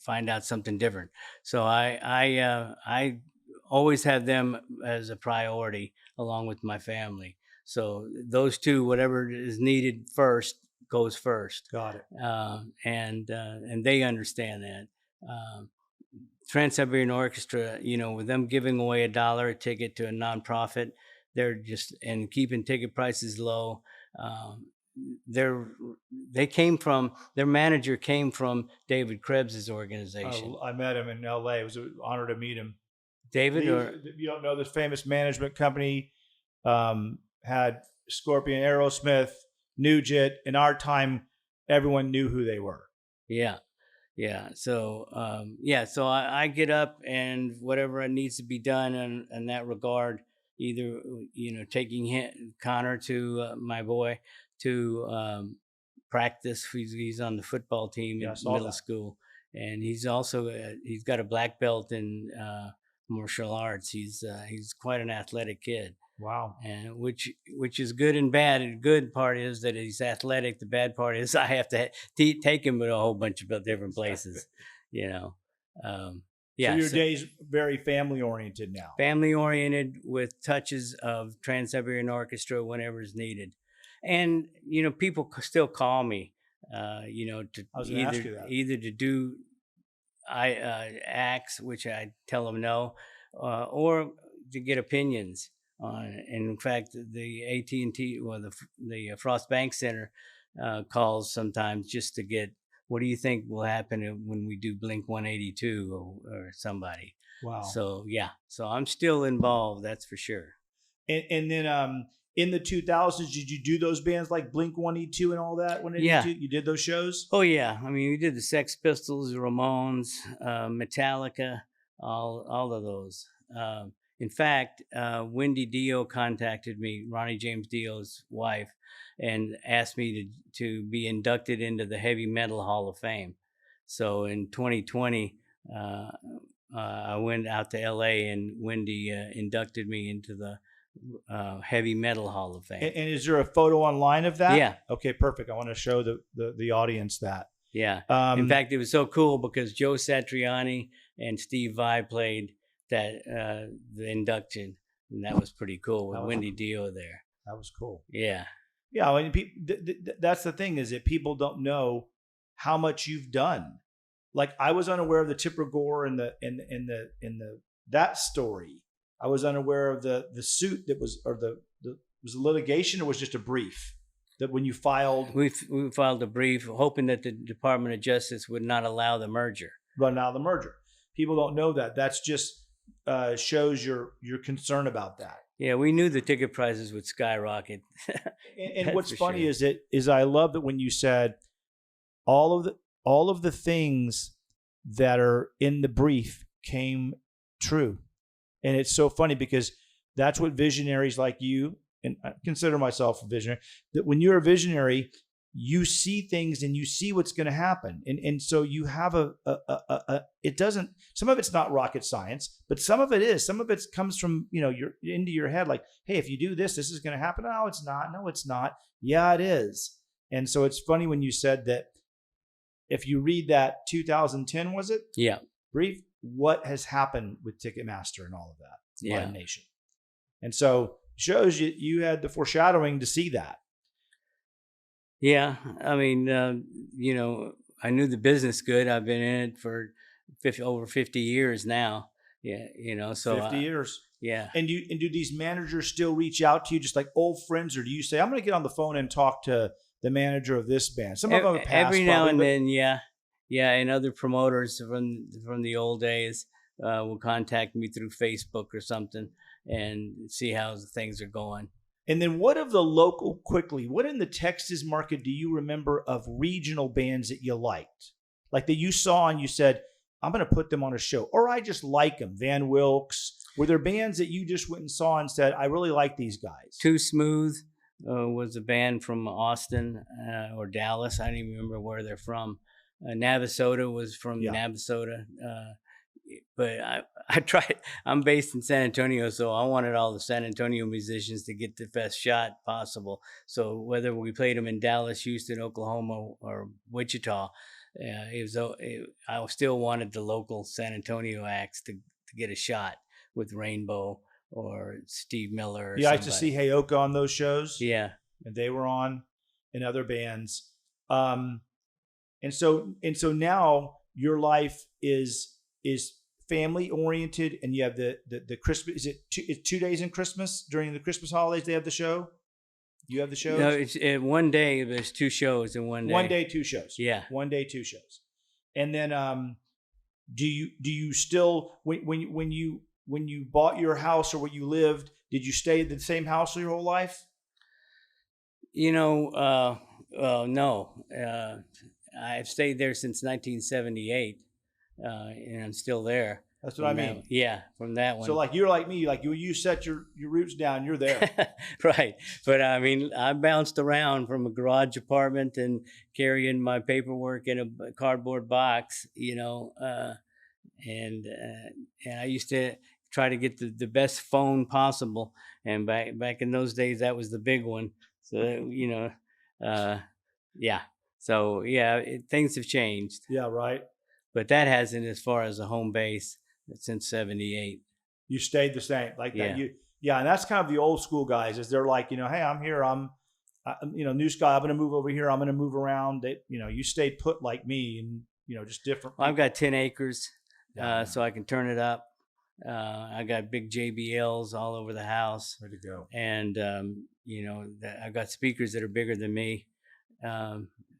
find out something different. So I always have them as a priority along with my family. So those two, whatever is needed first, goes first. Got it. And they understand that. Trans-Siberian Orchestra, with them giving away $1 a ticket to a nonprofit, they're just, and keeping ticket prices low. Their manager came from David Krebs's organization. I met him in LA. It was an honor to meet him. David, you don't know, this famous management company had Scorpion, Aerosmith, Nugent. In our time, everyone knew who they were. Yeah. Yeah. So, so I get up, and whatever needs to be done in that regard, either, taking Connor to my boy to practice. He's on the football team in middle school, and he's also, he's got a black belt in martial arts. He's quite an athletic kid. Wow. And which is good and bad. And the good part is that he's athletic. The bad part is I have to take him to a whole bunch of different places, So your day's very family oriented now. Family oriented with touches of Trans-Siberian Orchestra whenever is needed. And, people still call me, to either to do acts, which I tell them no, or to get opinions on it. And in fact, the AT&T or the Frost Bank Center calls sometimes just to get, what do you think will happen when we do Blink 182 or somebody? Wow. So so I'm still involved, that's for sure. And then in the 2000s, did you do those bands like Blink 182 and all that? You did those shows? Oh yeah, I mean, we did the Sex Pistols, Ramones, Metallica, all of those. In fact, Wendy Dio contacted me, Ronnie James Dio's wife, and asked me to be inducted into the Heavy Metal Hall of Fame. So in 2020, I went out to LA, and Wendy inducted me into the Heavy Metal Hall of Fame. And is there a photo online of that? Yeah. Okay, perfect. I want to show the audience that. Yeah. In fact, it was so cool because Joe Satriani and Steve Vai played that the induction, and that was pretty cool with Wendy Dio there. That was cool. Yeah. Yeah, I mean, that's the thing, is that people don't know how much you've done. Like, I was unaware of the Tipper Gore and that story. I was unaware of the suit that was, or was a litigation, or was just a brief that when you filed. We filed a brief hoping that the Department of Justice would not allow the merger. Run out of the merger. People don't know that. That's just shows your concern about that. Yeah, we knew the ticket prices would skyrocket. and what's funny is I love that when you said all of the things that are in the brief came true. And it's so funny because that's what visionaries like you, and I consider myself a visionary, that when you're a visionary, you see things and you see what's going to happen. And so you have it doesn't, some of it's not rocket science, but some of it is. Some of it comes from, you're into your head like, hey, if you do this, this is going to happen. No, it's not. No, it's not. Yeah, it is. And so it's funny when you said that if you read that 2010, was it? Yeah. Brief, what has happened with Ticketmaster and all of that, Yeah. Live Nation. And so shows you had the foreshadowing to see that. Yeah. I mean, I knew the business good. I've been in it for over 50 years now. Yeah. So 50 years. Yeah. And do these managers still reach out to you just like old friends, or do you say, I'm going to get on the phone and talk to the manager of this band? Some of them have passed every now probably, and but- then. Yeah. Yeah. And other promoters from the old days will contact me through Facebook or something and see how things are going. And then what in the Texas market do you remember of regional bands that you liked? Like that you saw and you said, I'm going to put them on a show, or I just like them. Van Wilkes. Were there bands that you just went and saw and said, I really like these guys? Too Smooth was a band from Austin or Dallas. I don't even remember where they're from. Navasota was from Navasota. But I tried. I'm based in San Antonio, so I wanted all the San Antonio musicians to get the best shot possible. So whether we played them in Dallas, Houston, Oklahoma, or Wichita, I still wanted the local San Antonio acts to get a shot with Rainbow or Steve Miller. Or I used to see Heyoka on those shows. Yeah, and they were on in other bands. And so now your life is family oriented, and you have the Christmas. Is it 2 days in Christmas during the Christmas holidays? They have the show. You have the shows. No, it's one day. There's 2 shows in one day. 1 day, 2 shows. Yeah, 1 day, 2 shows. And then, do you still when you bought your house or where you lived, did you stay at the same house your whole life? No. I've stayed there since 1978. And I'm still there. That's what I mean. From that one. So like you're like me, like you set your roots down, you're there. Right. But I mean, I bounced around from a garage apartment and carrying my paperwork in a cardboard box, and I used to try to get the best phone possible. And back in those days, that was the big one. So, yeah. So, yeah, things have changed. Yeah, right. But that hasn't as far as a home base since 78. You stayed the same like that. Yeah. And that's kind of the old school guys is they're like, hey, I'm here. I'm new sky. I'm going to move over here. I'm going to move around. They, you stayed put like me and, just different. Well, I've got 10 acres, so I can turn it up. I got big JBLs all over the house. Way to go. And, I've got speakers that are bigger than me.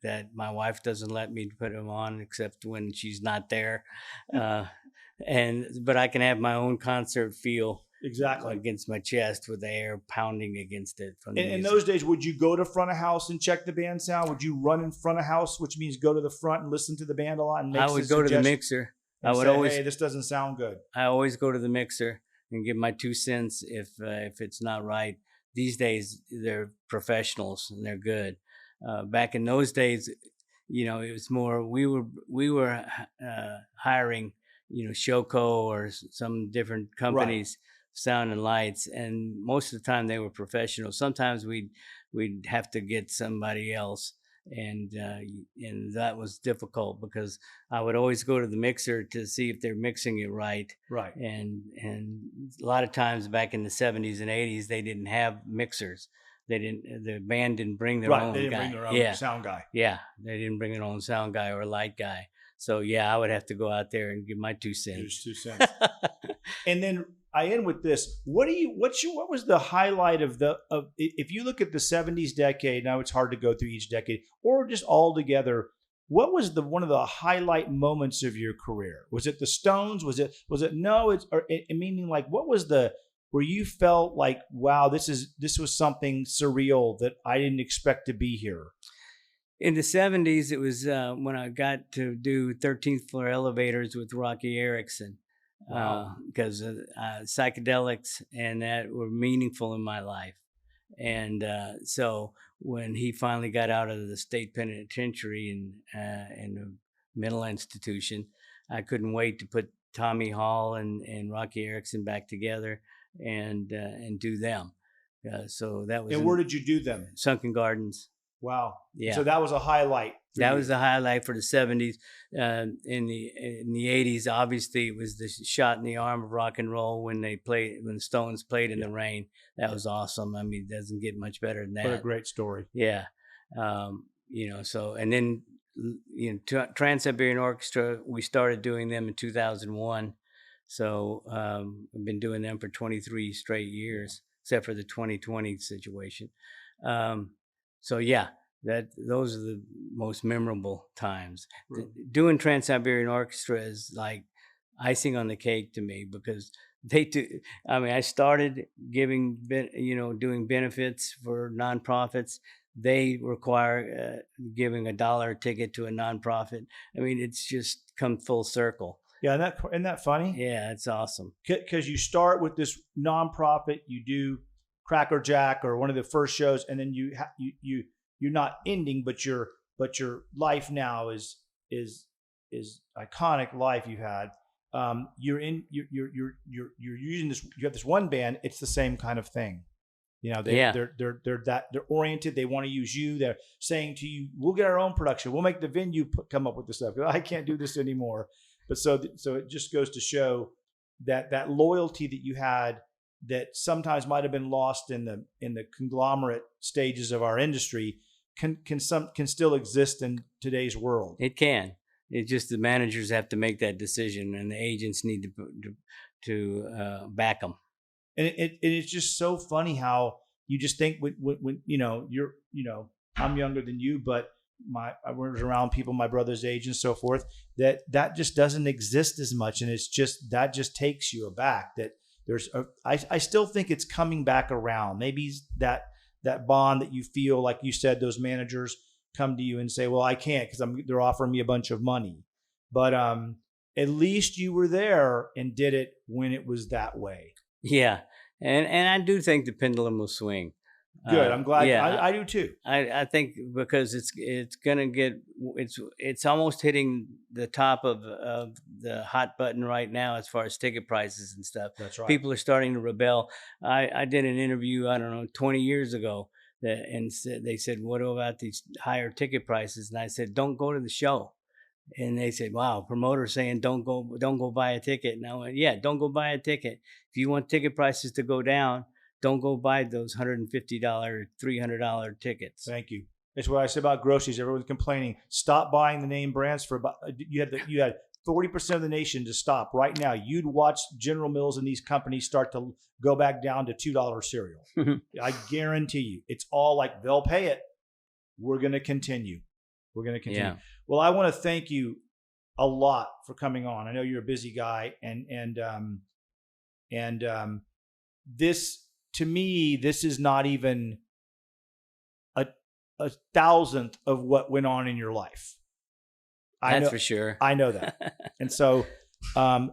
That my wife doesn't let me put them on except when she's not there. But I can have my own concert feel exactly against my chest with the air pounding against it. In those days, would you go to front of house and check the band sound? Would you run in front of house, which means go to the front and listen to the band a lot? And I would go to the mixer. I would always, hey, this doesn't sound good. I always go to the mixer and give my 2 cents if it's not right. These days, they're professionals and they're good. Back in those days, it was more we were hiring, Showco or some different companies, right. Sound and lights, and most of the time they were professionals. Sometimes we'd have to get somebody else, and that was difficult because I would always go to the mixer to see if they're mixing it right. Right. And a lot of times back in the 70s and 80s, they didn't have mixers. The band didn't bring their own guy. They didn't bring their own sound guy. Yeah, they didn't bring their own sound guy or light guy. So yeah, I would have to go out there and give my 2 cents. Just 2 cents. And then I end with this. What was the highlight of if you look at the 70s decade, now it's hard to go through each decade, or just all together, what was one of the highlight moments of your career? Was it the Stones? Was it meaning like what was where you felt like, wow, this was something surreal that I didn't expect to be here? In the 70s, it was when I got to do 13th floor elevators with Rocky Erickson. Wow. because psychedelics and that were meaningful in my life. And so when he finally got out of the state penitentiary in the mental institution, I couldn't wait to put Tommy Hall and Rocky Erickson back together and do them. So that was And where did you do them? Sunken Gardens. Wow. Yeah. So that was a highlight. That was the highlight for the 70s. In the 80s, obviously, it was the shot in the arm of rock and roll when the Stones played in the rain. That was awesome. I mean, it doesn't get much better than that. What a great story. Yeah. So, and then, Trans-Siberian Orchestra, we started doing them in 2001. So I've been doing them for 23 straight years, except for the 2020 situation. So yeah, those are the most memorable times. Really? Doing Trans-Siberian Orchestra is like icing on the cake to me, because they do. I mean, I started doing benefits for nonprofits. They require giving $1 ticket to a nonprofit. I mean, it's just come full circle. Yeah, isn't that funny? Yeah, it's awesome. Because you start with this nonprofit, you do Cracker Jack or one of the first shows, and then you're not ending, but your life now is iconic life you've had. You're using this. You have this one band. It's the same kind of thing. They're oriented. They want to use you. They're saying to you, "We'll get our own production. We'll make the venue come up with the stuff. I can't do this anymore." But so it just goes to show that loyalty that you had, that sometimes might have been lost in the conglomerate stages of our industry, can still exist in today's world. It can. It's just the managers have to make that decision, and the agents need to back them. And it's just so funny how you just think when I'm younger than you, but I was around people my brother's age and so forth, that just doesn't exist as much, and it's just that just takes you aback. That I still think it's coming back around. Maybe that bond that you feel, like you said, those managers come to you and say, "Well, I can't because they're offering me a bunch of money," but at least you were there and did it when it was that way. Yeah, and I do think the pendulum will swing. Good. I'm glad. Yeah, I do too. I think because it's gonna it's almost hitting the top of the hot button right now as far as ticket prices and stuff. That's right. People are starting to rebel. I did an interview, I don't know, 20 years ago, and they said, "What about these higher ticket prices?" And I said, "Don't go to the show." And they said, "Wow, promoters saying don't go buy a ticket." And I went, "Yeah, don't go buy a ticket. If you want ticket prices to go down, don't go buy those $150, $300 tickets." Thank you. That's what I said about groceries. Everyone's complaining. Stop buying the name brands for about. You had 40% of the nation to stop right now. You'd watch General Mills and these companies start to go back down to $2 cereal. I guarantee you, it's all like they'll pay it. We're going to continue. Yeah. Well, I want to thank you a lot for coming on. I know you're a busy guy, and this, to me, this is not even a thousandth of what went on in your life. That's for sure. I know that. And so, and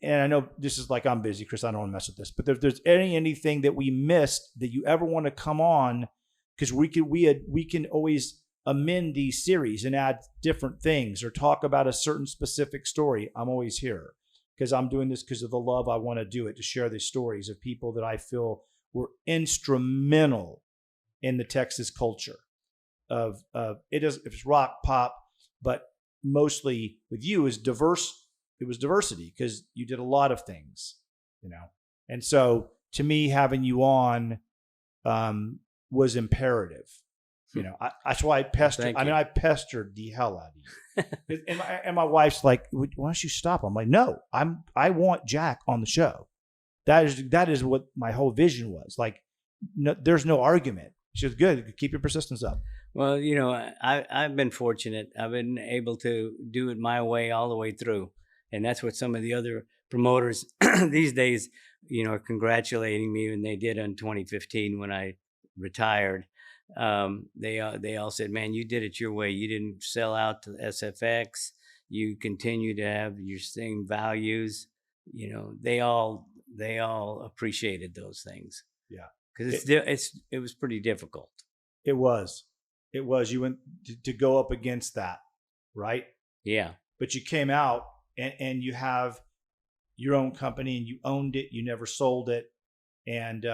I know this is like, I'm busy, Chris, I don't want to mess with this, but if there's anything that we missed that you ever want to come on, because we can always amend these series and add different things or talk about a certain specific story. I'm always here, because I'm doing this because of the love I want to do it, to share these stories of people that I feel were instrumental in the Texas culture of it's rock, pop, but mostly with you is diverse. It was diversity because you did a lot of things, and so to me, having you on was imperative. That's why I pestered. I pestered the hell out of you. and my wife's like, "Why don't you stop?" I'm like, "No, I want Jack on the show. That is what my whole vision was. Like, no, there's no argument." She was good. Keep your persistence up. Well, I've been fortunate. I've been able to do it my way all the way through, and that's what some of the other promoters these days, are congratulating me when they did in 2015 when I retired. They all said, "Man, you did it your way. You didn't sell out to SFX. you continue to have your same values. They all appreciated those things. Yeah, because it was pretty difficult. It was. You went to go up against that, right? Yeah. But you came out and you have your own company and you owned it. You never sold it, and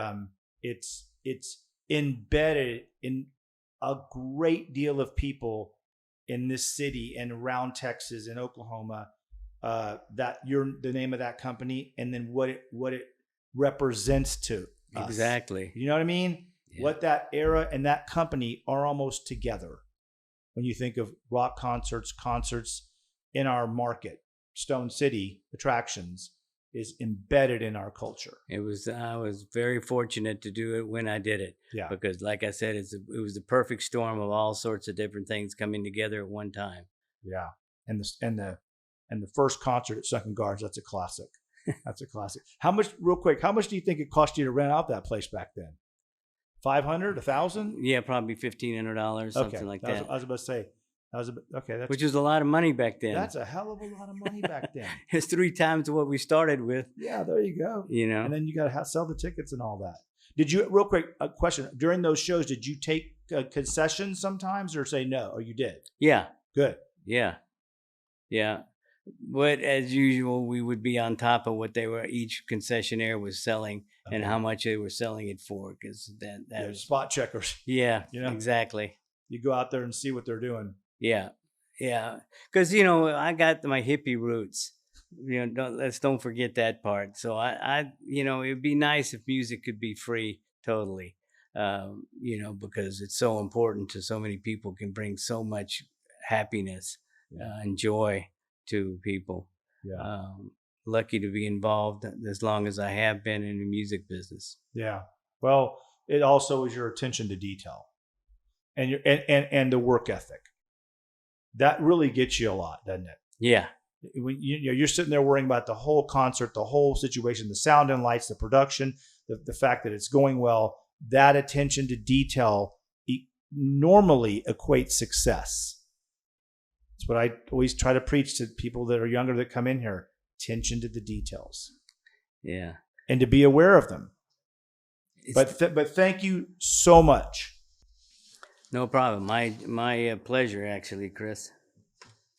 it's embedded in a great deal of people in this city and around Texas and Oklahoma. That you're the name of that company, and then what it represents to us. Exactly. You know what I mean? Yeah. What that era and that company are almost together. When you think of rock concerts in our market, Stone City Attractions is embedded in our culture. I was very fortunate to do it when I did it. Yeah. Because like I said, it was the perfect storm of all sorts of different things coming together at one time. Yeah. And the first concert at Sunken Gardens, that's a classic. That's a classic. How much do you think it cost you to rent out that place back then? $500, $1,000? Yeah, probably $1,500, something like that. I was about to say. Which was a lot of money back then. That's a hell of a lot of money back then. It's 3 times what we started with. Yeah, there you go. And then you got to sell the tickets and all that. Did you, real quick, a question, during those shows, did you take concessions sometimes or say no? Or you did? Yeah. Good. Yeah. But as usual, we would be on top of what each concessionaire was selling and how much they were selling it for, because that was spot checkers. Yeah, exactly. You go out there and see what they're doing. Yeah, because I got my hippie roots. Don't forget that part. So I it'd be nice if music could be free totally. Because it's so important to so many people, can bring so much happiness and joy to people. Yeah. Lucky to be involved as long as I have been in the music business. Yeah. Well, it also is your attention to detail and and the work ethic. That really gets you a lot, doesn't it? Yeah. When you're sitting there worrying about the whole concert, the whole situation, the sound and lights, the production, the fact that it's going well, that attention to detail normally equates success. That's what I always try to preach to people that are younger that come in here. Attention to the details. Yeah. And to be aware of them. But thank you so much. No problem. My pleasure, actually, Chris.